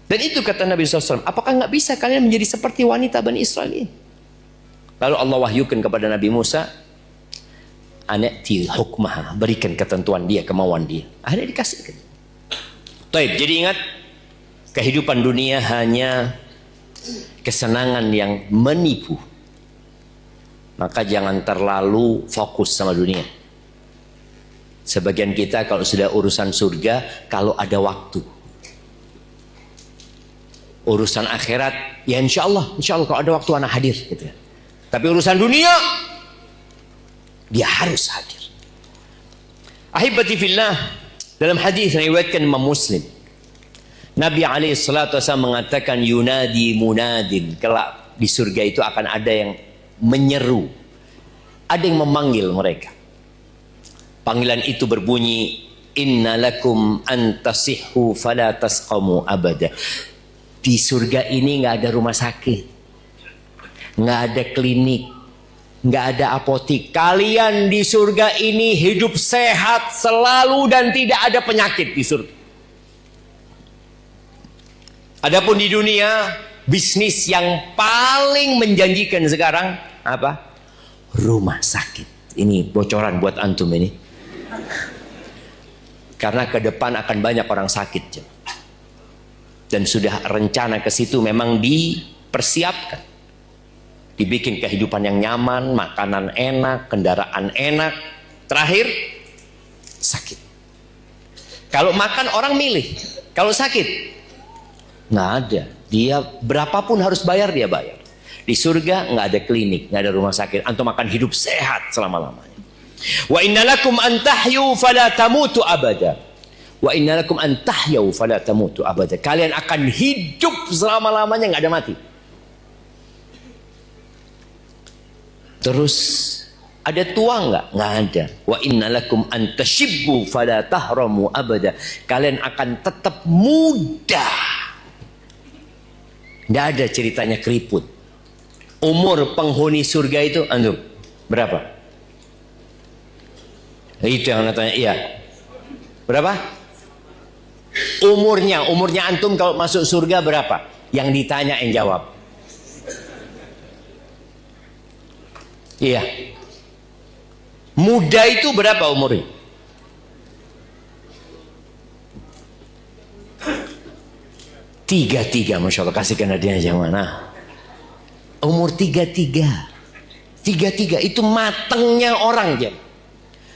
Dan itu kata Nabi SAW, apakah nggak bisa kalian menjadi seperti wanita Bani Israel ini? Lalu Allah wahyukan kepada Nabi Musa, anati hukmah, berikan ketentuan dia, kemauan dia. Akhirnya dikasihkan. Taib, jadi ingat, kehidupan dunia hanya kesenangan yang menipu. Maka jangan terlalu fokus sama dunia. Sebagian kita kalau sudah urusan surga, kalau ada waktu. Urusan akhirat, ya insya Allah kalau ada waktu anak hadir gitu ya. Tapi urusan dunia, dia harus hadir. Ahibati fillah, dalam hadis yang diriwayatkan Imam Muslim, Nabi SAW mengatakan, yunadi munadin, kelak di surga itu akan ada yang menyeru, ada yang memanggil mereka. Panggilan itu berbunyi, inna lakum antasihhu fala tasqamu abada. Di surga ini nggak ada rumah sakit, nggak ada klinik, nggak ada apotik. Kalian di surga ini hidup sehat selalu dan tidak ada penyakit di surga. Adapun di dunia, bisnis yang paling menjanjikan sekarang apa? Rumah sakit. Ini bocoran buat antum ini. Karena ke depan akan banyak orang sakit. Dan sudah rencana ke situ memang dipersiapkan. Dibikin kehidupan yang nyaman, makanan enak, kendaraan enak. Terakhir, sakit. Kalau makan orang milih. Kalau sakit, nggak ada. Dia berapapun harus bayar, dia bayar. Di surga nggak ada klinik, nggak ada rumah sakit. Antum akan hidup sehat selama-lamanya. Wa innalakum an tahyu fala tamutu abada. Wa innalakum an tahyu fala tamutu abada. Kalian akan hidup selama-lamanya, nggak ada mati. Terus ada tua nggak? Nggak ada. Wa innalakum an tashibbu fala tahramu abada. Kalian akan tetap muda. Nggak ada ceritanya keriput. Umur penghuni surga itu antum berapa? Itu yang tanya, iya. Berapa? Umurnya antum kalau masuk surga berapa? Yang ditanya yang jawab. Iya. Muda itu berapa umurnya? Tiga, Masya Allah, kasihkan hadiahnya yang mana? Umur 33 itu matengnya orang ya.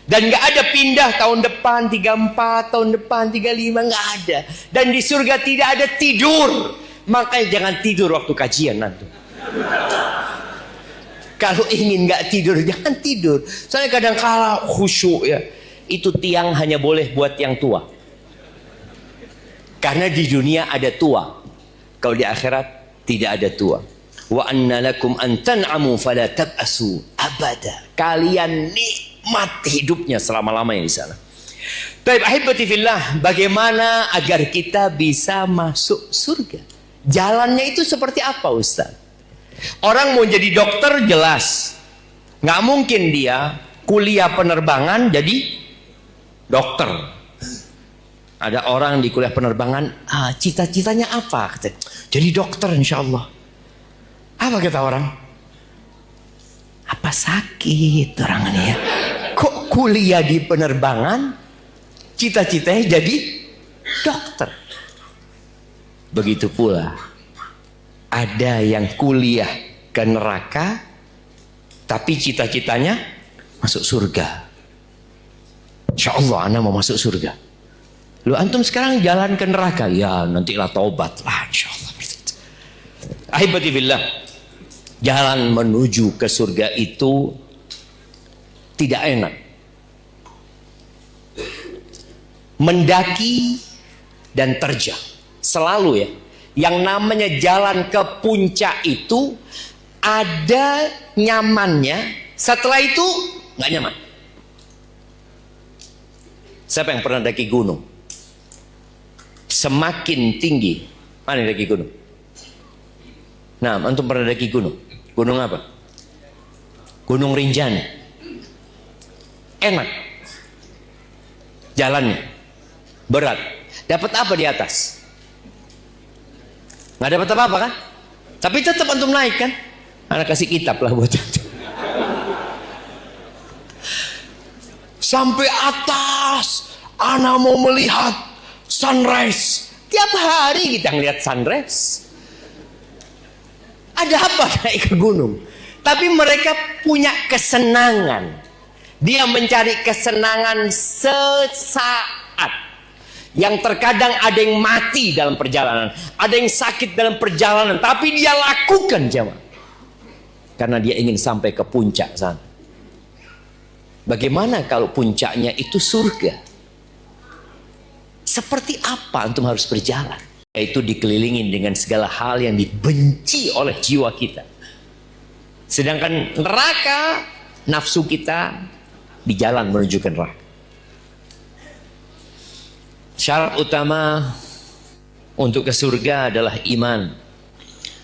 Dan gak ada pindah tahun depan 34, tahun depan 35, gak ada. Dan di surga tidak ada tidur. Makanya jangan tidur waktu kajian nanti. Kalau ingin nggak tidur, jangan tidur. Soalnya kadang kala khusyuk ya, itu tiang hanya boleh buat yang tua. Karena di dunia ada tua. Kalau di akhirat tidak ada tua. Wa anna lakum an tan'amu fala tab'asu abada. Kalian nikmat hidupnya selama-lamanya di sana. Baik, ahibati fillah, bagaimana agar kita bisa masuk surga? Jalannya itu seperti apa, Ustaz? Orang mau jadi dokter jelas, nggak mungkin dia kuliah penerbangan jadi dokter. Ada orang di kuliah penerbangan, cita-citanya apa? Jadi dokter insya Allah. Apa kata orang? Apa sakit orang ini ya? Kok kuliah di penerbangan, cita-citanya jadi dokter? Begitu pula ada yang kuliah ke neraka tapi cita-citanya masuk surga. Insya Allah anak mau masuk surga. Lu antum sekarang jalan ke neraka, ya nantilah taubat lah insya Allah. Ahibati billah, jalan menuju ke surga itu tidak enak. Mendaki dan terjang selalu ya. Yang namanya jalan ke puncak itu ada nyamannya, setelah itu nggak nyaman. Siapa yang pernah daki gunung? Semakin tinggi, mana yang daki gunung? Nah, antum pernah daki gunung? Gunung apa? Gunung Rinjani. Enak jalannya, berat. Dapat apa di atas? Nggak dapat apa-apa kan? Tapi tetap antum naik kan? Anak kasih kitab lah buat itu. Sampai atas, anak mau melihat sunrise. Tiap hari kita ngelihat sunrise. Ada apa naik ke gunung? Tapi mereka punya kesenangan. Dia mencari kesenangan sesaat. Yang terkadang ada yang mati dalam perjalanan, ada yang sakit dalam perjalanan, tapi dia lakukan jemaah. Karena dia ingin sampai ke puncak sana. Bagaimana kalau puncaknya itu surga? Seperti apa antum harus berjalan? Yaitu dikelilingin dengan segala hal yang dibenci oleh jiwa kita. Sedangkan neraka, nafsu kita di jalan menuju ke neraka. Syarat utama untuk ke surga adalah iman.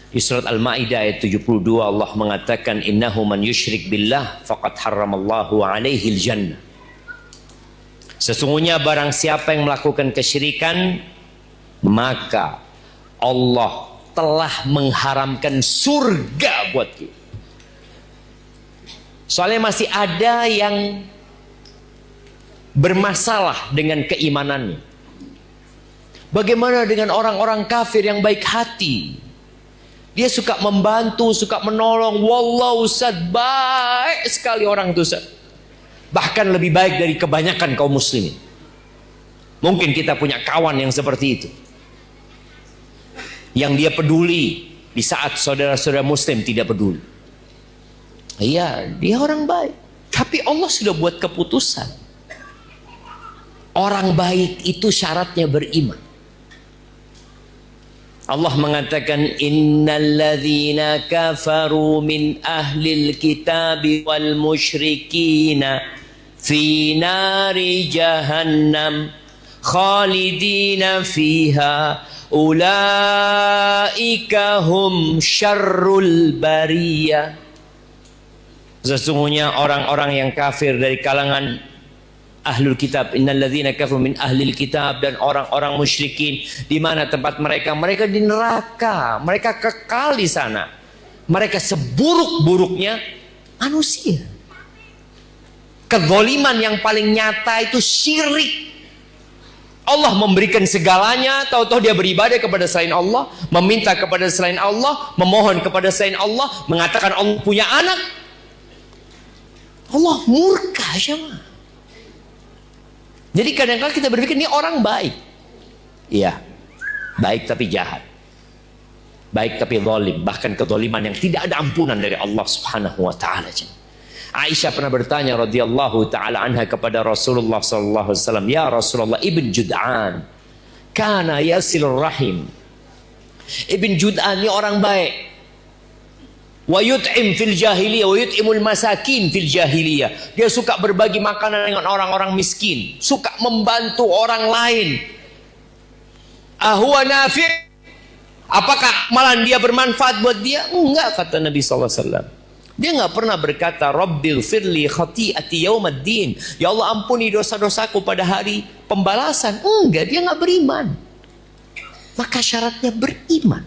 Di surat Al-Maidah ayat 72 Allah mengatakan innahu man yusyrik billah faqad harramallahu alaihi al-jannah. Sesungguhnya barang siapa yang melakukan kesyirikan maka Allah telah mengharamkan surga buat kita. Soalnya masih ada yang bermasalah dengan keimanannya. Bagaimana dengan orang-orang kafir yang baik hati? Dia suka membantu, suka menolong. Wallah Ustaz, baik sekali orang itu Ustaz. Bahkan lebih baik dari kebanyakan kaum muslimin. Mungkin kita punya kawan yang seperti itu. Yang dia peduli di saat saudara-saudara muslim tidak peduli. Iya, dia orang baik. Tapi Allah sudah buat keputusan. Orang baik itu syaratnya beriman. Allah mengatakan innalladzina kafaru min ahlil kitabi wal musyrikina fi nari jahannam khalidina fiha ulaika hum syarrul bariyah. Sesungguhnya orang-orang yang kafir dari kalangan ahlul kitab, innalladzina kafaru min ahlil kitab, dan orang-orang musyrikin, di mana tempat mereka? Mereka di neraka, mereka kekal di sana. Mereka seburuk-buruknya manusia. Kezaliman yang paling nyata itu syirik. Allah memberikan segalanya, tahu-tahu dia beribadah kepada selain Allah, meminta kepada selain Allah, memohon kepada selain Allah, mengatakan Allah punya anak. Allah murka jemaah. Jadi kadang-kadang kita berpikir ini orang baik. Iya, baik tapi jahat. baik tapi zalim, bahkan kezaliman yang tidak ada ampunan dari Allah Subhanahu wa taala. Aisyah pernah bertanya radhiyallahu taala anha kepada Rasulullah sallallahu alaihi wasallam, "Ya Rasulullah, Ibn Jud'an kana yasilur rahim." Ibn Jud'an ini orang baik. Wa yut'im fil jahiliyah wa yut'imul masakin fil jahiliyah. Dia suka berbagi makanan dengan orang-orang miskin, suka membantu orang lain. Ahuwa nafi'? Apakah malah dia bermanfaat buat dia? Enggak, kata Nabi sallallahu alaihi wasallam. Dia nggak pernah berkata Rabbil firli khati'ati yaumaddin, ya Allah ampuni dosa-dosaku pada hari pembalasan. Enggak, dia nggak beriman. Maka syaratnya beriman.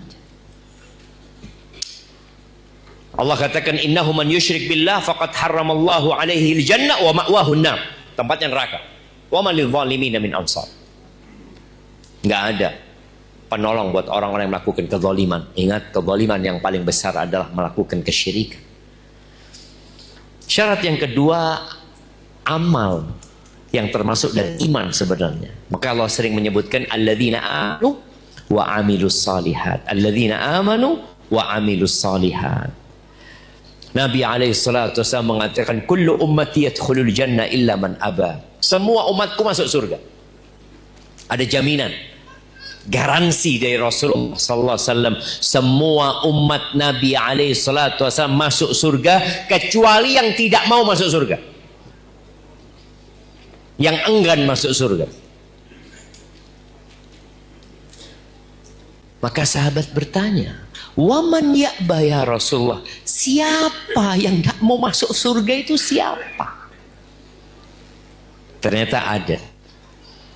Allah katakan innahu man yusyrik billah faqad harramallahu alaihi al-jannah wa ma'wahu an-nar. Tempatnya neraka. Wa man lidh-dhalimin min ansar. Enggak ada penolong buat orang-orang yang melakukan kezaliman. Ingat, kezaliman yang paling besar adalah melakukan kesyirikan. Syarat yang kedua, amal yang termasuk dari iman sebenarnya. Maka Allah sering menyebutkan alladzina amanu wa amilus salihat. Alladzina amanu wa amilus salihat. Nabi alaihi salatu wasallam mengatakan kullu ummati yadkhulul jannah illa man aba. Semua umatku masuk surga. Ada jaminan, garansi dari Rasulullah sallallahu alaihi wasallam, semua umat Nabi alaihi salatu wasallam masuk surga kecuali yang tidak mau masuk surga, yang enggan masuk surga. Maka sahabat bertanya, waman ya'ba ya Rasulullah, siapa yang tidak mau masuk surga itu siapa? Ternyata ada.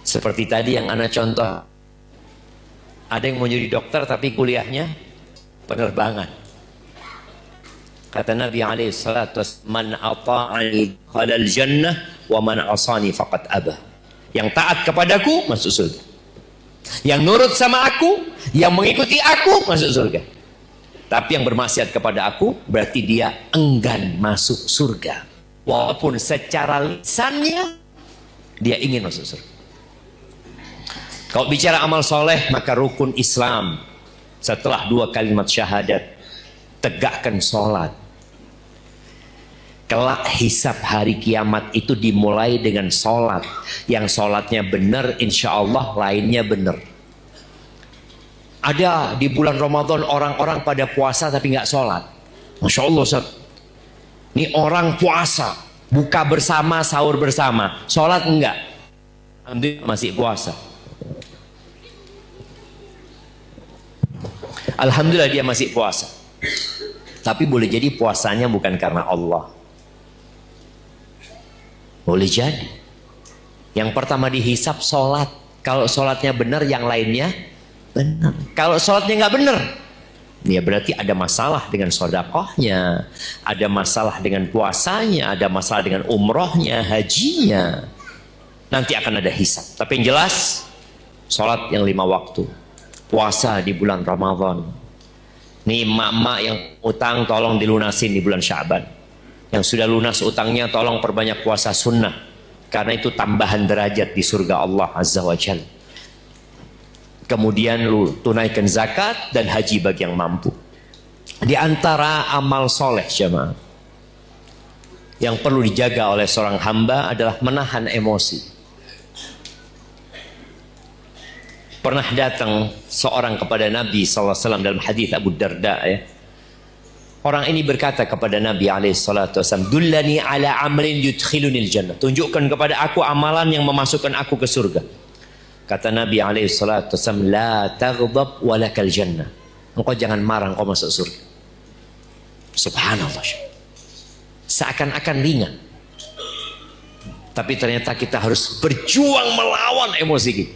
Seperti tadi yang ana contoh, ada yang mau jadi dokter tapi kuliahnya penerbangan. Kata Nabi alaihi salatu wasallam, man ata'ani khalal jannah wa man asani faqad aba. Yang taat kepadaku masuk surga. Yang nurut sama aku, yang mengikuti aku masuk surga. Tapi yang bermaksiat kepada aku berarti dia enggan masuk surga. Walaupun secara lisannya dia ingin masuk surga. Kalau bicara amal soleh, maka rukun Islam setelah 2 kalimat syahadat, tegakkan sholat. Kelak hisab hari kiamat itu dimulai dengan sholat. Yang sholatnya benar, insya Allah lainnya benar. Ada di bulan Ramadan orang-orang pada puasa tapi nggak sholat. Masya Allah Ustaz, ini orang puasa, buka bersama, sahur bersama, sholat enggak. Alhamdulillah masih puasa. Alhamdulillah dia masih puasa. Tapi boleh jadi puasanya bukan karena Allah. Boleh jadi. Yang pertama dihisap sholat. Kalau sholatnya benar, yang lainnya benar. Kalau sholatnya nggak benar, ya berarti ada masalah dengan sedekahnya, ada masalah dengan puasanya, ada masalah dengan umrohnya, hajinya. Nanti akan ada hisap. Tapi yang jelas, sholat yang 5 waktu. Puasa di bulan Ramadan. Nih emak-emak yang utang tolong dilunasin di bulan Sya'ban. Yang sudah lunas utangnya tolong perbanyak puasa sunnah. Karena itu tambahan derajat di surga Allah Azza wa Jalla. Kemudian lu tunaikan zakat dan haji bagi yang mampu. Di antara amal soleh jemaah yang perlu dijaga oleh seorang hamba adalah menahan emosi. Pernah datang seorang kepada Nabi SAW dalam hadis Abu Darda ya. Orang ini berkata kepada Nabi SAW, dullani ala amrin yudkhilunil jannah. Tunjukkan kepada aku amalan yang memasukkan aku ke surga. Kata Nabi SAW, la taghdab walakal jannah. Engkau jangan marah, engkau masuk surga. Subhanallah. Seakan-akan ringan. Tapi ternyata kita harus berjuang melawan emosi kita.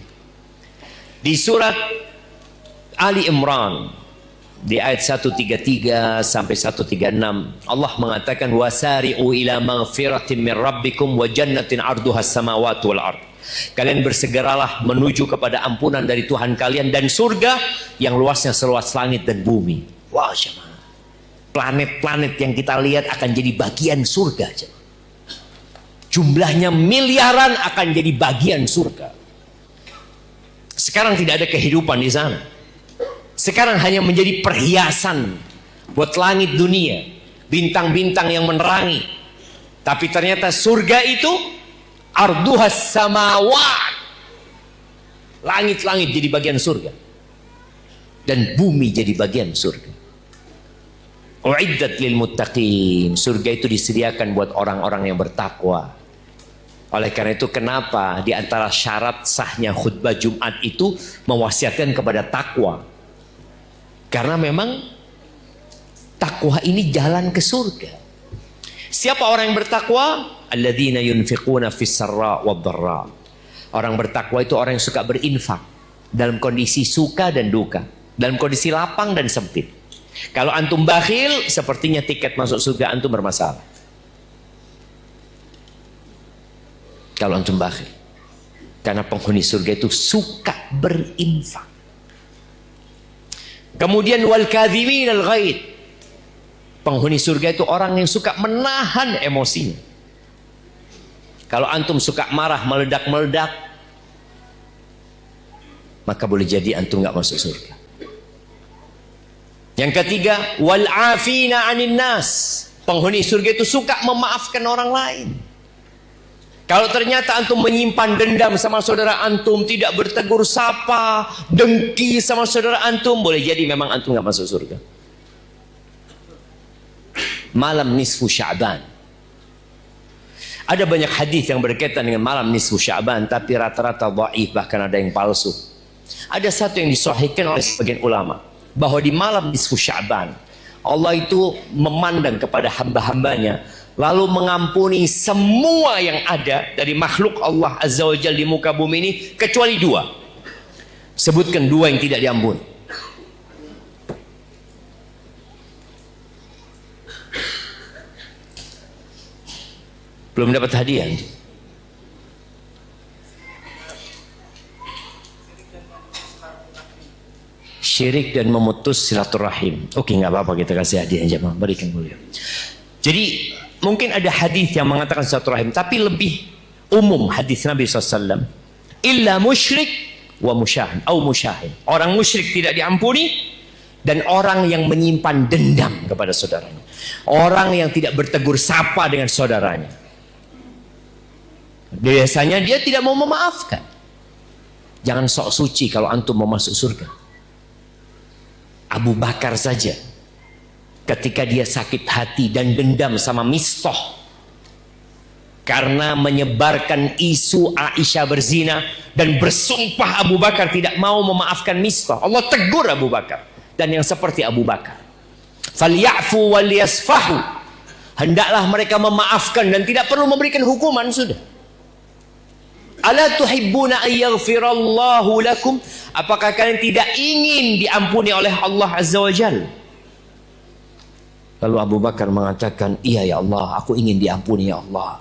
Di surat Ali Imran di ayat 133 sampai 136 Allah mengatakan wasari'u ila maghfiratin min rabbikum wa jannatin 'arduhas samawati wal ard. Kalian bersegeralah menuju kepada ampunan dari Tuhan kalian dan surga yang luasnya seluas langit dan bumi. Wah, jemaah. Planet-planet yang kita lihat akan jadi bagian surga, jemaah. Jumlahnya miliaran akan jadi bagian surga. Sekarang tidak ada kehidupan di sana. Sekarang hanya menjadi perhiasan buat langit dunia, bintang-bintang yang menerangi. Tapi ternyata surga itu arduhas samawat, langit-langit jadi bagian surga dan bumi jadi bagian surga. Uiddat lil muttaqin, surga itu disediakan buat orang-orang yang bertakwa. Oleh karena itu kenapa di antara syarat sahnya khutbah Jumat itu mewasiatkan kepada takwa? Karena memang takwa ini jalan ke surga. Siapa orang yang bertakwa? Alladzina yunfiquna fis sarra wad dharra. Orang bertakwa itu orang yang suka berinfak dalam kondisi suka dan duka, dalam kondisi lapang dan sempit. Kalau antum bakhil, sepertinya tiket masuk surga antum bermasalah. Kalau antum bakhil, karena penghuni surga itu suka berinfak. Kemudian wal kadhimin al ghaid, penghuni surga itu orang yang suka menahan emosinya. Kalau antum suka marah meledak-meledak, maka boleh jadi antum nggak masuk surga. Yang ketiga, wal afina 'anin nas, penghuni surga itu suka memaafkan orang lain. Kalau ternyata antum menyimpan dendam sama saudara antum, tidak bertegur sapa, dengki sama saudara antum, boleh jadi memang antum nggak masuk surga. Malam nisfu Sya'ban, ada banyak hadis yang berkaitan dengan malam nisfu Sya'ban, tapi rata-rata dhaif, bahkan ada yang palsu. Ada satu yang disahihkan oleh sebagian ulama, bahwa di malam nisfu Sya'ban Allah itu memandang kepada hamba-hambanya, lalu mengampuni semua yang ada dari makhluk Allah Azza wa Jalla di muka bumi ini, kecuali dua. Sebutkan dua yang tidak diampuni. Belum dapat hadiah. Syirik dan memutus silaturahim. Oke, nggak apa-apa, kita kasih hadiah jemaah, berikan beliau. Jadi mungkin ada hadis yang mengatakan silaturahim, tapi lebih umum hadis Nabi SAW. Illa musyrik wa musyahin, atau musyahin. Orang musyrik tidak diampuni, dan orang yang menyimpan dendam kepada saudaranya. Orang yang tidak bertegur sapa dengan saudaranya. Biasanya dia tidak mau memaafkan. Jangan sok suci kalau antum mau masuk surga. Abu Bakar saja, ketika dia sakit hati dan dendam sama Mistah karena menyebarkan isu Aisyah berzina, dan bersumpah Abu Bakar tidak mau memaafkan Mistah, Allah tegur Abu Bakar. Dan yang seperti Abu Bakar, falyafu wal yasfahu, hendaklah mereka memaafkan dan tidak perlu memberikan hukuman. Sudah. Ala tuhibbuna ayyaghfirallahu lakum, apakah kalian tidak ingin diampuni oleh Allah Azza wa Jalla? Lalu Abu Bakar mengatakan, iya ya Allah, aku ingin diampuni ya Allah.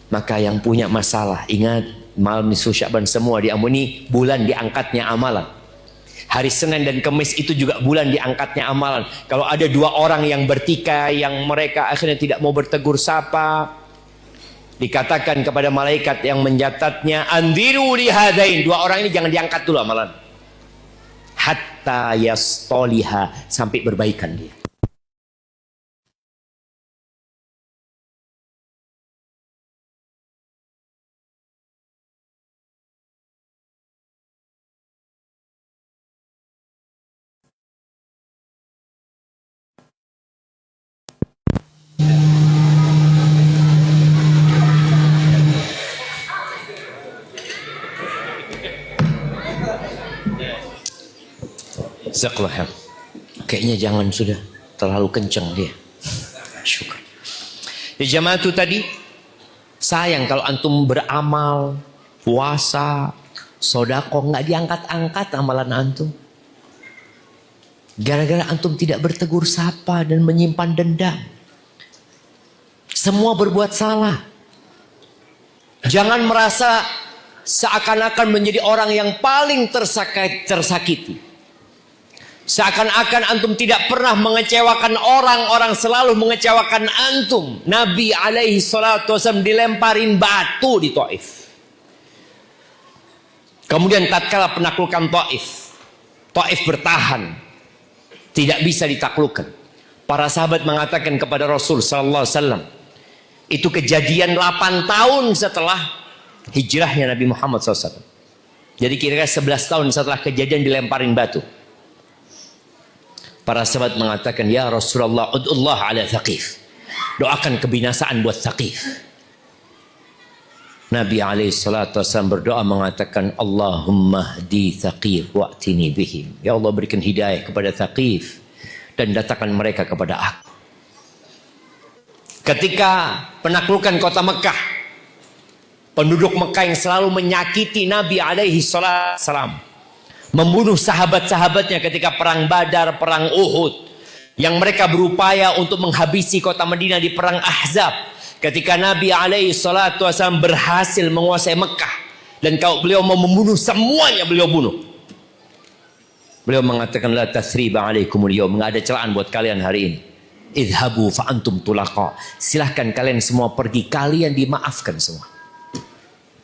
Maka yang punya masalah, ingat, malam nisfu Sya'ban semua diampuni, bulan diangkatnya amalan. Hari Senin dan Kamis itu juga bulan diangkatnya amalan. Kalau ada dua orang yang bertikai, yang mereka akhirnya tidak mau bertegur sapa, dikatakan kepada malaikat yang mencatatnya, andiru lihadain, dua orang ini jangan diangkat dulu amalan, hatta yastoliha, sampai berbaikan dia. Zaklah, kayaknya jangan, sudah terlalu kenceng dia. Syukur. Ya jamaah itu tadi, sayang kalau antum beramal, puasa, sodako, nggak diangkat-angkat amalan antum. Gara-gara antum tidak bertegur sapa dan menyimpan dendam. Semua berbuat salah. Jangan merasa seakan-akan menjadi orang yang paling tersakiti. Seakan-akan antum tidak pernah mengecewakan orang selalu mengecewakan antum. Nabi alaihi salatu wasallam dilemparin batu di Taif. Kemudian tatkala penaklukan Taif, Taif bertahan, tidak bisa ditaklukkan. Para sahabat mengatakan kepada Rasul sallallahu alaihi wasallam, itu kejadian 8 tahun setelah hijrahnya Nabi Muhammad SAW. Jadi kira-kira 11 tahun setelah kejadian dilemparin batu. Para sahabat mengatakan, ya Rasulullah, ud'ullah ala Thaqif. Doakan kebinasaan buat Thaqif. Nabi SAW berdoa mengatakan, Allahumma hdi Thaqif wa'tini bihim. Ya Allah, berikan hidayah kepada Thaqif dan datangkan mereka kepada aku. Ketika penaklukan kota Mekah, penduduk Mekah yang selalu menyakiti Nabi SAW, membunuh sahabat-sahabatnya ketika perang Badar, perang Uhud, yang mereka berupaya untuk menghabisi kota Madinah di perang Ahzab. Ketika Nabi SAW berhasil menguasai Mekah, dan kalau beliau mau membunuh semuanya, beliau bunuh. Beliau mengatakan, la tathriba alaikumul yawm, enggak ada celaan buat kalian hari ini. Idhabu fa antum tulaqa. Silahkan kalian semua pergi, kalian dimaafkan semua.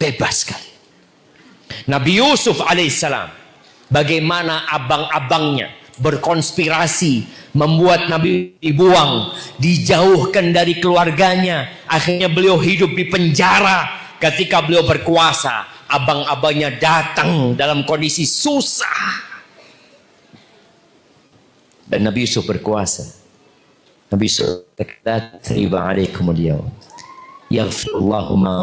Bebas sekali. Nabi Yusuf alaihissalam, bagaimana abang-abangnya berkonspirasi membuat Nabi dibuang, dijauhkan dari keluarganya. Akhirnya beliau hidup di penjara. Ketika beliau berkuasa, abang-abangnya datang dalam kondisi susah. Dan Nabi Yusuf berkuasa. Nabi Yusuf berkata, "Terima alaikumul yawm. Yaghfirullahu ma."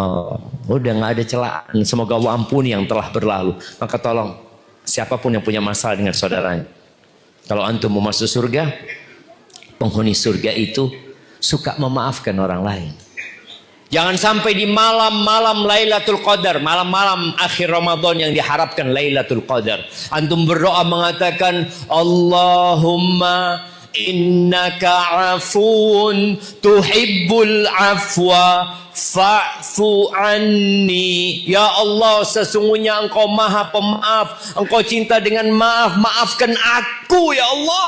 Udah nggak ada celaan. Semoga Allah ampuni yang telah berlalu. Maka tolong siapapun yang punya masalah dengan saudaranya, kalau antum mau masuk surga, penghuni surga itu suka memaafkan orang lain. Jangan sampai di malam-malam Lailatul Qadar, malam-malam akhir Ramadan yang diharapkan Lailatul Qadar, antum berdoa mengatakan, Allahumma innaka afuun tuhibbul afwa fa'fu anni. Ya Allah, sesungguhnya engkau maha pemaaf, engkau cinta dengan maaf, maafkan aku ya Allah.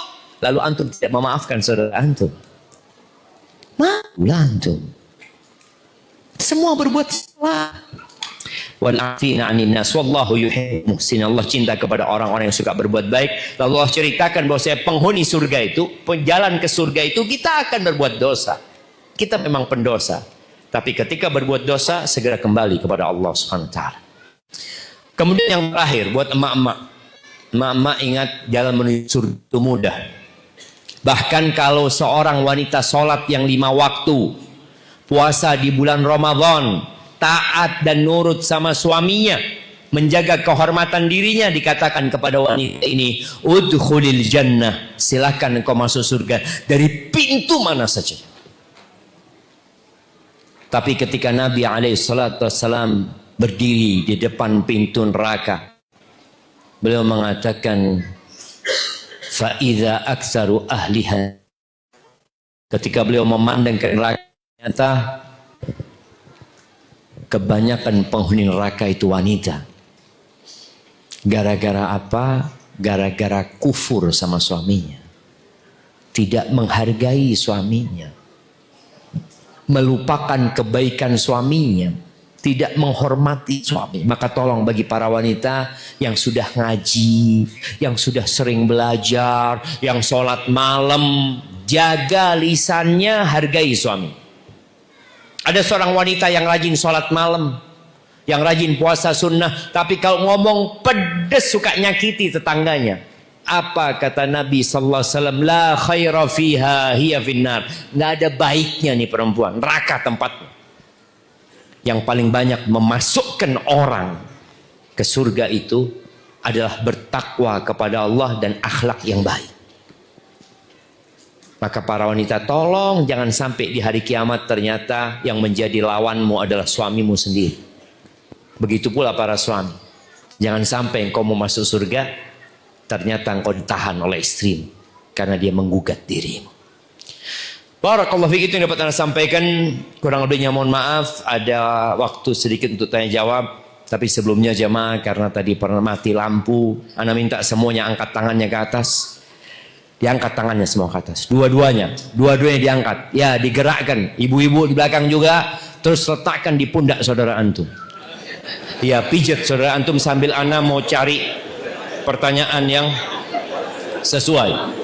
Lalu antum tidak memaafkan saudara antum. Maaflah antum. Semua berbuat salah. Wal afina 'anil nas wallahu yuhibbul muhsin. Allah cinta kepada orang-orang yang suka berbuat baik. Lalu Allah ceritakan bahwa saya penghuni surga itu, penjalan ke surga itu, kita akan berbuat dosa. Kita memang pendosa. Tapi ketika berbuat dosa, segera kembali kepada Allah Subhanahu wa taala. Kemudian yang terakhir buat emak-emak. Emak-emak ingat, jalan menuju surga itu mudah. Bahkan kalau seorang wanita sholat yang 5 waktu, puasa di bulan Ramadan, taat dan nurut sama suaminya, menjaga kehormatan dirinya, dikatakan kepada wanita ini, udkhulil jannah, silakan engkau masuk surga dari pintu mana saja. Tapi ketika Nabi SAW berdiri di depan pintu neraka, beliau mengatakan, fa idza aktsaru ahliha, ketika beliau memandang ke neraka, ternyata kebanyakan penghuni neraka itu wanita. Gara-gara apa? Gara-gara kufur sama suaminya, tidak menghargai suaminya, melupakan kebaikan suaminya, tidak menghormati suami. Maka tolong bagi para wanita yang sudah ngaji, yang sudah sering belajar, yang sholat malam, jaga lisannya, hargai suami. Ada seorang wanita yang rajin sholat malam, yang rajin puasa sunnah, tapi kalau ngomong pedes suka nyakiti tetangganya. Apa kata Nabi sallallahu alaihi wasallam? La khaira fiha hiya finnar. Nggak ada baiknya nih perempuan, neraka tempatnya. Yang paling banyak memasukkan orang ke surga itu adalah bertakwa kepada Allah dan akhlak yang baik. Maka para wanita, tolong jangan sampai di hari kiamat ternyata yang menjadi lawanmu adalah suamimu sendiri. Begitu pula para suami. Jangan sampai engkau mau masuk surga, ternyata engkau ditahan oleh istrimu karena dia menggugat dirimu. Barakallahu fiik, itu yang dapat Anda sampaikan. Kurang lebihnya mohon maaf, ada waktu sedikit untuk tanya jawab. Tapi sebelumnya jemaah, karena tadi pernah mati lampu, Anda minta semuanya angkat tangannya ke atas. Diangkat tangannya semua ke atas, dua-duanya diangkat, ya digerakkan, ibu-ibu di belakang juga, terus letakkan di pundak saudara antum, ya pijat saudara antum sambil ana mau cari pertanyaan yang sesuai.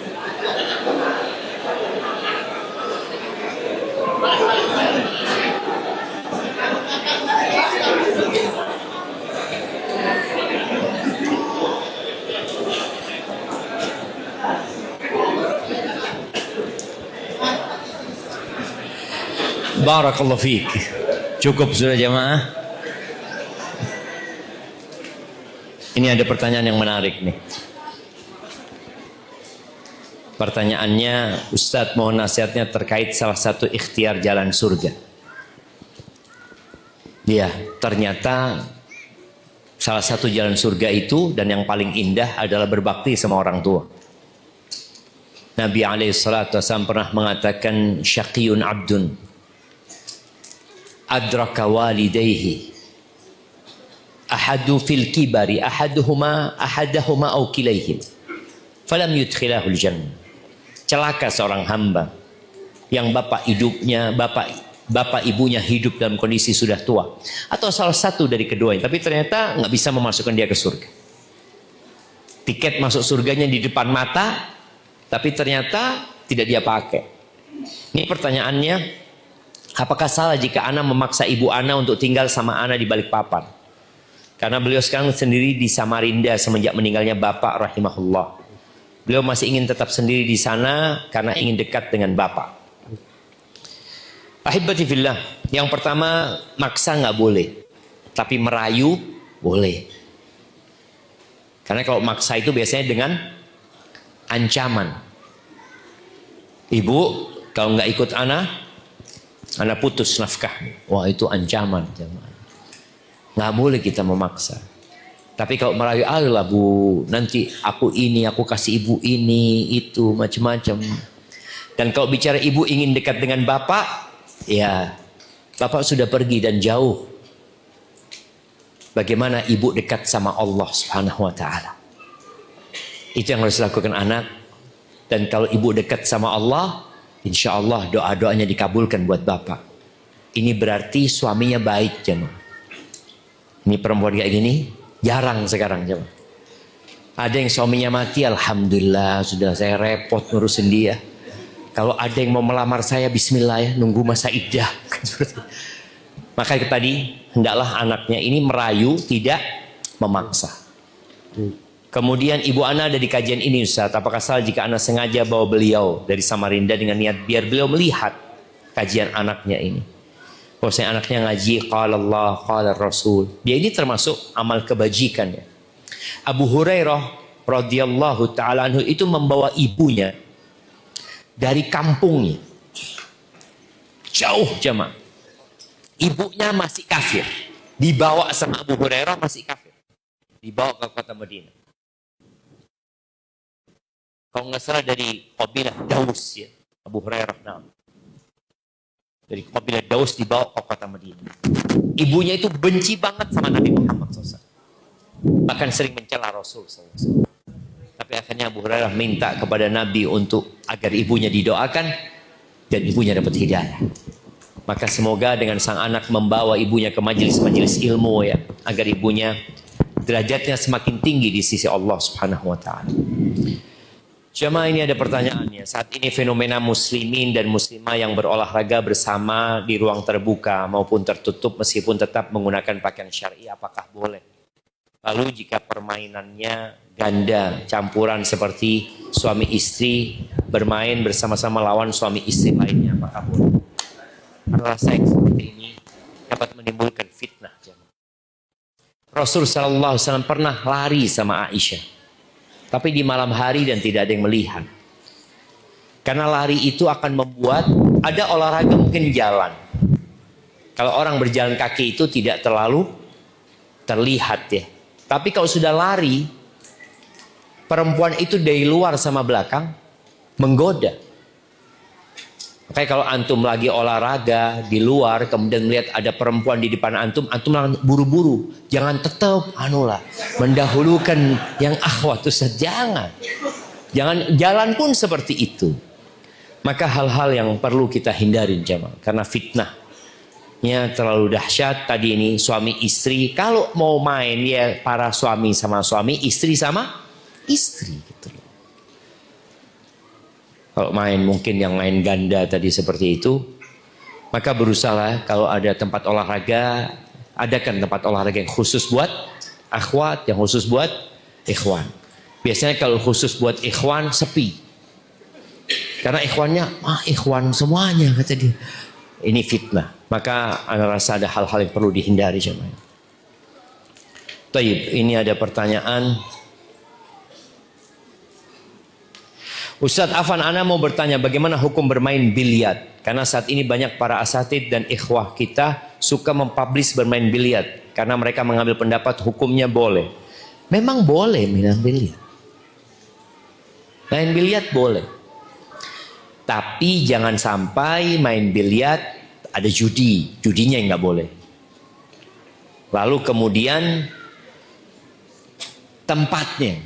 Barakallahu fiik. Cukup sudah jamaah. Ini ada pertanyaan yang menarik nih. Pertanyaannya, Ustadz mohon nasihatnya terkait salah satu ikhtiar jalan surga. Ya, ternyata salah satu jalan surga itu dan yang paling indah adalah berbakti sama orang tua. Nabi SAW pernah mengatakan, syaqiyun abdun adraka walidayhi ahadu fil kibari ahadahuma au kilaihim falam yudkhilahul jannah. Celaka seorang hamba yang bapak ibunya hidup dalam kondisi sudah tua atau salah satu dari keduanya, tapi ternyata nggak bisa memasukkan dia ke surga. Tiket masuk surganya di depan mata, tapi ternyata tidak dia pakai. Ini pertanyaannya, apakah salah jika ana memaksa ibu ana untuk tinggal sama ana di Balikpapan? Karena beliau sekarang sendiri di Samarinda semenjak meninggalnya bapak rahimahullah. Beliau masih ingin tetap sendiri di sana karena ingin dekat dengan bapak. Ahibati fillah, yang pertama maksa nggak boleh, tapi merayu boleh. Karena kalau maksa itu biasanya dengan ancaman. Ibu, kalau nggak ikut ana putus nafkah. Wah, itu ancaman. Nggak boleh kita memaksa. Tapi kalau merayu, ayolah bu, nanti aku kasih ibu ini, itu, macam-macam. Dan kalau bicara ibu ingin dekat dengan bapak, ya bapak sudah pergi dan jauh. Bagaimana ibu dekat sama Allah Subhanahu wa ta'ala? Itu yang harus dilakukan anak. Dan kalau ibu dekat sama Allah, insya Allah doa-doanya dikabulkan buat bapak. Ini berarti suaminya baik, jemaah. Ini perempuan kayak gini jarang sekarang, jemaah. Ada yang suaminya mati, alhamdulillah sudah saya repot ngurusin dia. Kalau ada yang mau melamar saya, bismillah ya, nunggu masa iddah. Maka tadi hendaklah anaknya ini merayu, tidak memaksa. Kemudian ibu ana ada di kajian ini Ustaz, apakah salah jika ana sengaja bawa beliau dari Samarinda dengan niat biar beliau melihat kajian anaknya ini? Bahwasanya anaknya ngaji qala Allah qala Rasul. Dia ini termasuk amal kebajikan ya. Abu Hurairah radhiyallahu taala anhu itu membawa ibunya dari kampungnya. Jauh jemaah. Ibunya masih kafir. Dibawa sama Abu Hurairah masih kafir. Dibawa ke kota Madinah. Kalau nggak salah dari kabilah Daus ya. Abu Hurairah nama. Dari kabilah Daus dibawa ke kota Madinah. Ibunya itu benci banget sama Nabi Muhammad SAW. Bahkan sering mencela Rasul SAW. Tapi akhirnya Abu Hurairah minta kepada Nabi untuk agar ibunya didoakan dan ibunya dapat hidayah. Maka semoga dengan sang anak membawa ibunya ke majelis-majelis ilmu ya, agar ibunya derajatnya semakin tinggi di sisi Allah Subhanahu wa taala. Jamaah, ini ada pertanyaannya. Saat ini fenomena muslimin dan muslimah yang berolahraga bersama di ruang terbuka maupun tertutup meskipun tetap menggunakan pakaian syar'i, apakah boleh? Lalu jika permainannya ganda, campuran seperti suami istri bermain bersama-sama lawan suami istri lainnya, apakah boleh? Rasa yang seperti ini dapat menimbulkan fitnah. Rasul sallallahu alaihi wasallam pernah lari sama Aisyah. Tapi di malam hari dan tidak ada yang melihat. Karena lari itu akan membuat ada olahraga mungkin jalan. Kalau orang berjalan kaki itu tidak terlalu terlihat ya. Tapi kalau sudah lari, perempuan itu dari luar sama belakang menggoda. Makanya kalau antum lagi olahraga di luar kemudian melihat ada perempuan di depan antum buru-buru, jangan tetap mendahulukan yang akhwat, jangan jalan pun seperti itu. Maka hal-hal yang perlu kita hindari jemaah, karena fitnahnya terlalu dahsyat. Tadi ini suami istri, kalau mau main ya para suami sama suami, istri sama istri gitu. Kalau main mungkin yang main ganda tadi seperti itu, maka berusaha kalau ada tempat olahraga, adakan tempat olahraga yang khusus buat akhwat, yang khusus buat ikhwan. Biasanya kalau khusus buat ikhwan sepi. Karena ikhwannya, ikhwan semuanya kata dia. Ini fitnah. Maka Anda rasa ada hal-hal yang perlu dihindari jemaah. Taib, ini ada pertanyaan. Ustadz Afan, Ana mau bertanya bagaimana hukum bermain biliar? Karena saat ini banyak para asatid dan ikhwah kita suka mempublish bermain biliar. Karena mereka mengambil pendapat hukumnya boleh. Memang boleh main biliar. Main biliar boleh. Tapi jangan sampai main biliar ada judi. Judinya yang nggak boleh. Lalu kemudian tempatnya.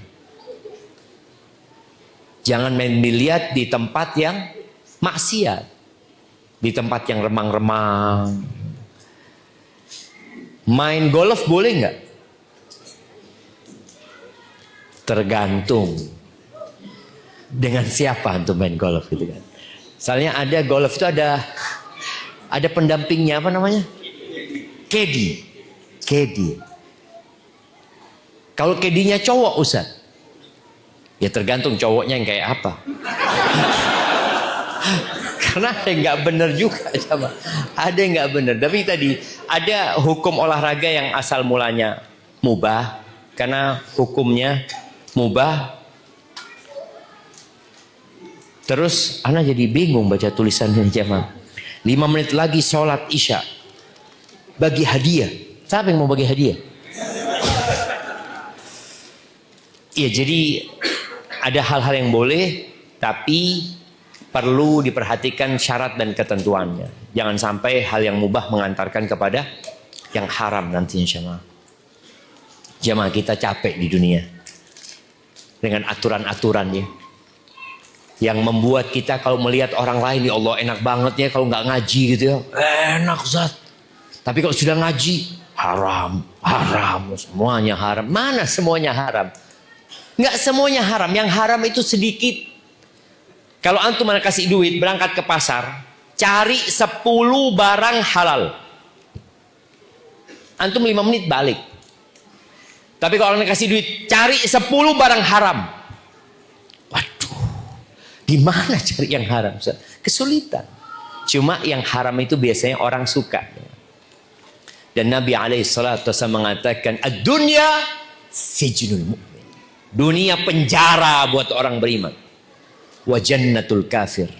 Jangan main biliar di tempat yang maksiat. Di tempat yang remang-remang. Main golf boleh nggak? Tergantung. Dengan siapa untuk main golf gitu kan. Misalnya ada golf itu ada pendampingnya, apa namanya? Caddy. Kalau caddy-nya cowok Ustaz, ya tergantung cowoknya yang kayak apa. Karena ada yang nggak benar juga, sama. Ada yang nggak benar. Tapi tadi ada hukum olahraga yang asal mulanya mubah, karena hukumnya mubah. Terus Ana jadi bingung baca tulisannya jemaah. 5 menit lagi sholat isya. Bagi hadiah. Siapa yang mau bagi hadiah? Iya, jadi ada hal-hal yang boleh, tapi perlu diperhatikan syarat dan ketentuannya. Jangan sampai hal yang mubah mengantarkan kepada yang haram nantinya jemaah. Jemaah kita capek di dunia dengan aturan-aturannya. Yang membuat kita kalau melihat orang lain, ya Allah enak banget ya kalau nggak ngaji gitu ya. Enak Ustaz. Tapi kalau sudah ngaji, haram, semuanya haram. Mana semuanya haram? Nggak semuanya haram. Yang haram itu sedikit. Kalau antum mana kasih duit, berangkat ke pasar, cari 10 barang halal. Antum 5 menit balik. Tapi kalau anda kasih duit, cari 10 barang haram. Di mana cari yang haram? Kesulitan. Cuma yang haram itu biasanya orang suka. Dan Nabi SAW mengatakan, ad-dunya sijnul mu'min. Dunia penjara buat orang beriman. Wa jannatul kafir.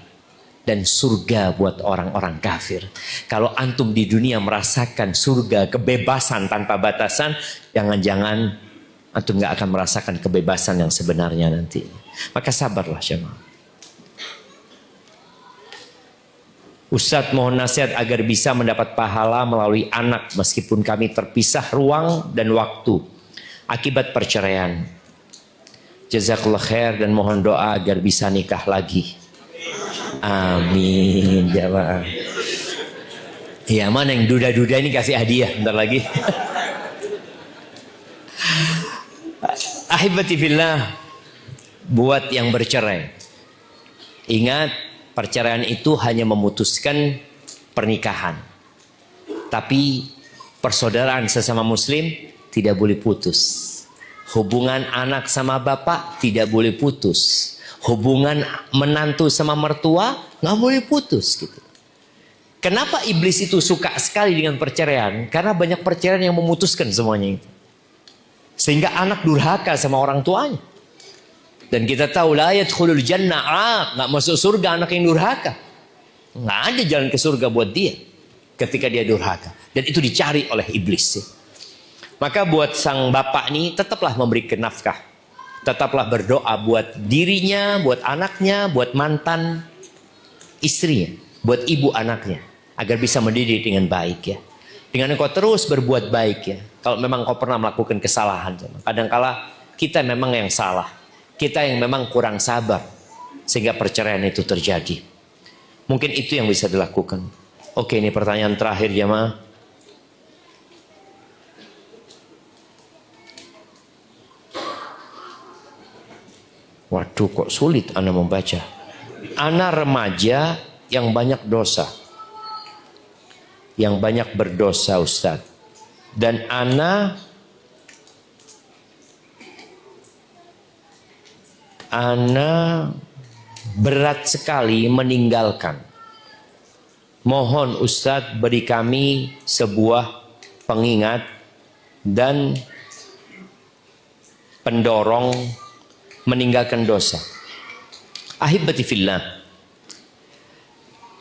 Dan surga buat orang-orang kafir. Kalau antum di dunia merasakan surga, kebebasan tanpa batasan, jangan-jangan antum gak akan merasakan kebebasan yang sebenarnya nanti. Maka sabarlah jemaah. Ustadz mohon nasihat agar bisa mendapat pahala melalui anak meskipun kami terpisah ruang dan waktu akibat perceraian. Jazakallah khair dan mohon doa agar bisa nikah lagi. Amin jamaah. Ya, mana yang duda-duda ini kasih hadiah bentar lagi. Ahibati fillah, buat yang bercerai, ingat, perceraian itu hanya memutuskan pernikahan. Tapi persaudaraan sesama muslim tidak boleh putus. Hubungan anak sama bapak tidak boleh putus. Hubungan menantu sama mertua nggak boleh putus gitu. Kenapa iblis itu suka sekali dengan perceraian? Karena banyak perceraian yang memutuskan semuanya itu. Sehingga anak durhaka sama orang tuanya. Dan kita tahu la yadkhulul jannah, nggak masuk surga anak yang durhaka. Nggak ada jalan ke surga buat dia ketika dia durhaka. Dan itu dicari oleh iblis. Maka buat sang bapak ini tetaplah memberi nafkah. Tetaplah berdoa buat dirinya, buat anaknya, buat mantan istrinya, buat ibu anaknya, agar bisa mendidik dengan baik ya. Dengan engkau terus berbuat baik ya. Kalau memang kau pernah melakukan kesalahan, kadangkala kita memang yang salah. Kita yang memang kurang sabar sehingga perceraian itu terjadi. Mungkin itu yang bisa dilakukan. Oke, ini pertanyaan terakhir jemaah. Waduh, kok sulit Anda membaca. Ana remaja yang banyak dosa, yang banyak berdosa Ustadz. Dan ana berat sekali meninggalkan. Mohon Ustadz beri kami sebuah pengingat dan pendorong meninggalkan dosa. Ahibati fillah.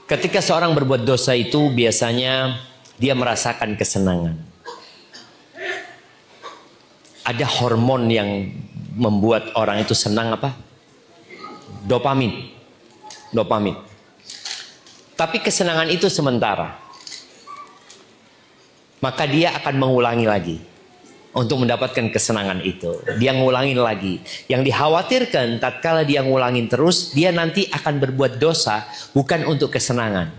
Ketika seorang berbuat dosa itu biasanya dia merasakan kesenangan. Ada hormon yang membuat orang itu senang apa? Dopamin. Dopamin. Tapi kesenangan itu sementara. Maka dia akan mengulangi lagi. Untuk mendapatkan kesenangan itu. Dia ngulangin lagi. Yang dikhawatirkan tatkala dia ngulangin terus, dia nanti akan berbuat dosa bukan untuk kesenangan.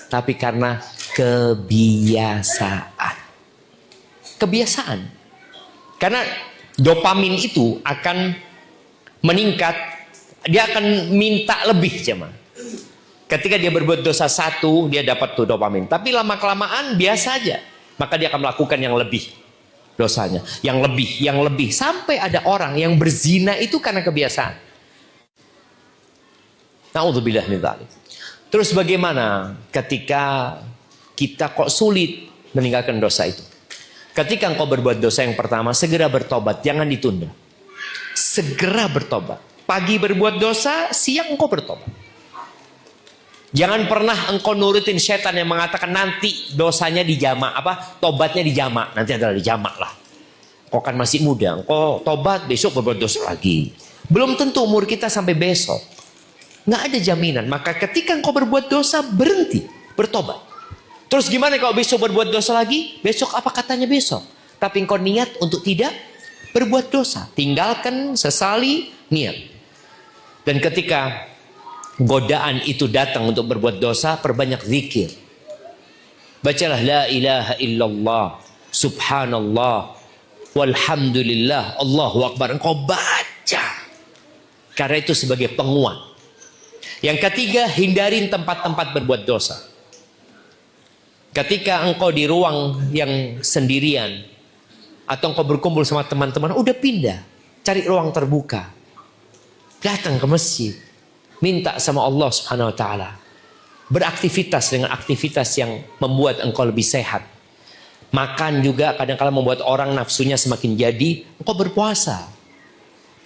Tapi karena kebiasaan. Kebiasaan. Karena dopamin itu akan meningkat. Dia akan minta lebih jemaah. Ketika dia berbuat dosa satu, dia dapat tuh dopamin. Tapi lama-kelamaan biasa aja. Maka dia akan melakukan yang lebih. Dosanya, yang lebih, sampai ada orang yang berzina itu karena kebiasaan. Na'udzubillah min dzalik. Terus bagaimana ketika kita kok sulit meninggalkan dosa itu? Ketika engkau berbuat dosa yang pertama, segera bertobat, jangan ditunda. Segera bertobat. Pagi berbuat dosa, siang engkau bertobat. Jangan pernah engkau nurutin setan yang mengatakan nanti dosanya dijamak, tobatnya dijamak, nanti adalah dijamak lah. Engkau kan masih muda, engkau tobat besok berbuat dosa lagi. Belum tentu umur kita sampai besok. Nggak ada jaminan. Maka ketika engkau berbuat dosa, berhenti, bertobat. Terus gimana kalau besok berbuat dosa lagi? Besok apa katanya besok? Tapi engkau niat untuk tidak berbuat dosa. Tinggalkan, sesali, niat. Dan ketika godaan itu datang untuk berbuat dosa, perbanyak zikir. Bacalah la ilaha illallah, subhanallah, walhamdulillah, Allahu akbar. Engkau baca. Karena itu sebagai penguat. Yang ketiga, hindarin tempat-tempat berbuat dosa. Ketika engkau di ruang yang sendirian, atau engkau berkumpul sama teman-teman, udah pindah. Cari ruang terbuka. Datang ke masjid. Minta sama Allah subhanahu wa ta'ala. Beraktivitas dengan aktivitas yang membuat engkau lebih sehat. Makan juga kadang-kadang membuat orang nafsunya semakin jadi. Engkau berpuasa.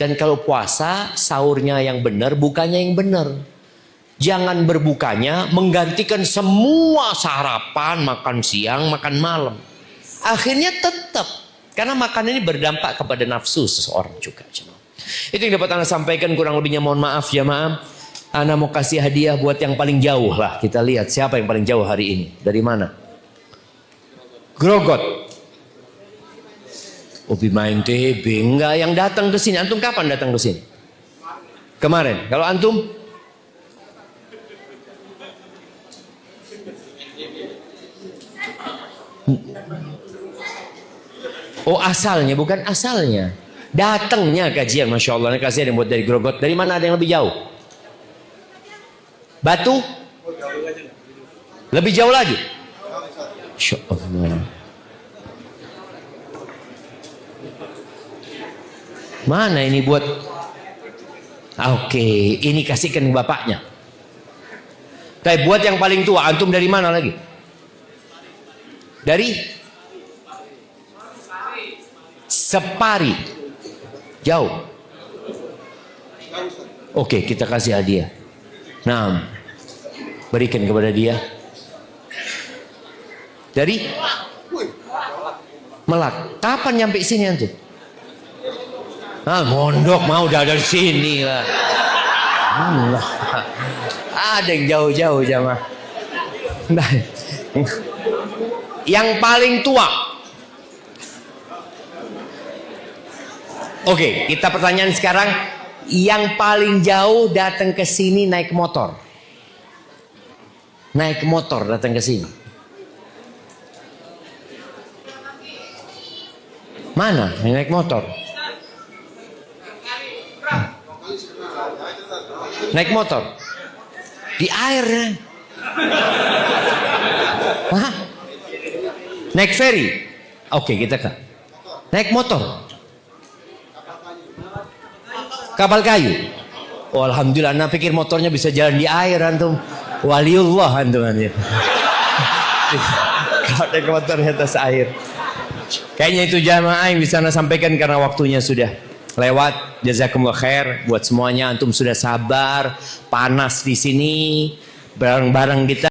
Dan kalau puasa, sahurnya yang benar, bukanya yang benar. Jangan berbukanya menggantikan semua sarapan, makan siang, makan malam. Akhirnya tetap. Karena makan ini berdampak kepada nafsu seseorang juga. Itu yang dapat Anda sampaikan, kurang lebihnya mohon maaf ya maaf. Ana mau kasih hadiah buat yang paling jauh lah. Kita lihat siapa yang paling jauh hari ini. Dari mana? Grogot. Ubi main TB. Enggak, yang datang ke sini. Antum kapan datang ke sini? Kemarin. Kalau antum? Oh asalnya, bukan asalnya. Datangnya kajian, Masya Allah. Ini kajian yang buat dari Grogot. Dari mana ada yang lebih jauh? Batu? Lebih jauh lagi? Masya Allah. Mana ini buat? Oke, ini kasihkan bapaknya. Tapi buat yang paling tua, antum dari mana lagi? Dari? Separi. Jauh. Oke, kita kasih hadiah. Nah, berikan kepada dia. Dari Melak. Kapan nyampe sini antum? Ah, mondok mau udah dari sini lah. Ada yang jauh-jauh jamaah. Nah, yang paling tua. Oke, kita pertanyaan sekarang. Yang paling jauh datang ke sini naik motor. Naik motor datang ke sini. Mana yang naik motor? Naik motor. Di air ya. Hah? Naik ferry? Oke, kita kan. Naik motor? Kapal kayu? Oh, alhamdulillah, anak pikir motornya bisa jalan di air antum. Waliullah antum anjir. Kalau naik motornya atas air. Kayaknya itu jamaah yang bisa anda sampaikan karena waktunya sudah lewat. Jazakumullah khair buat semuanya. Antum sudah sabar, panas di sini, bareng-bareng kita.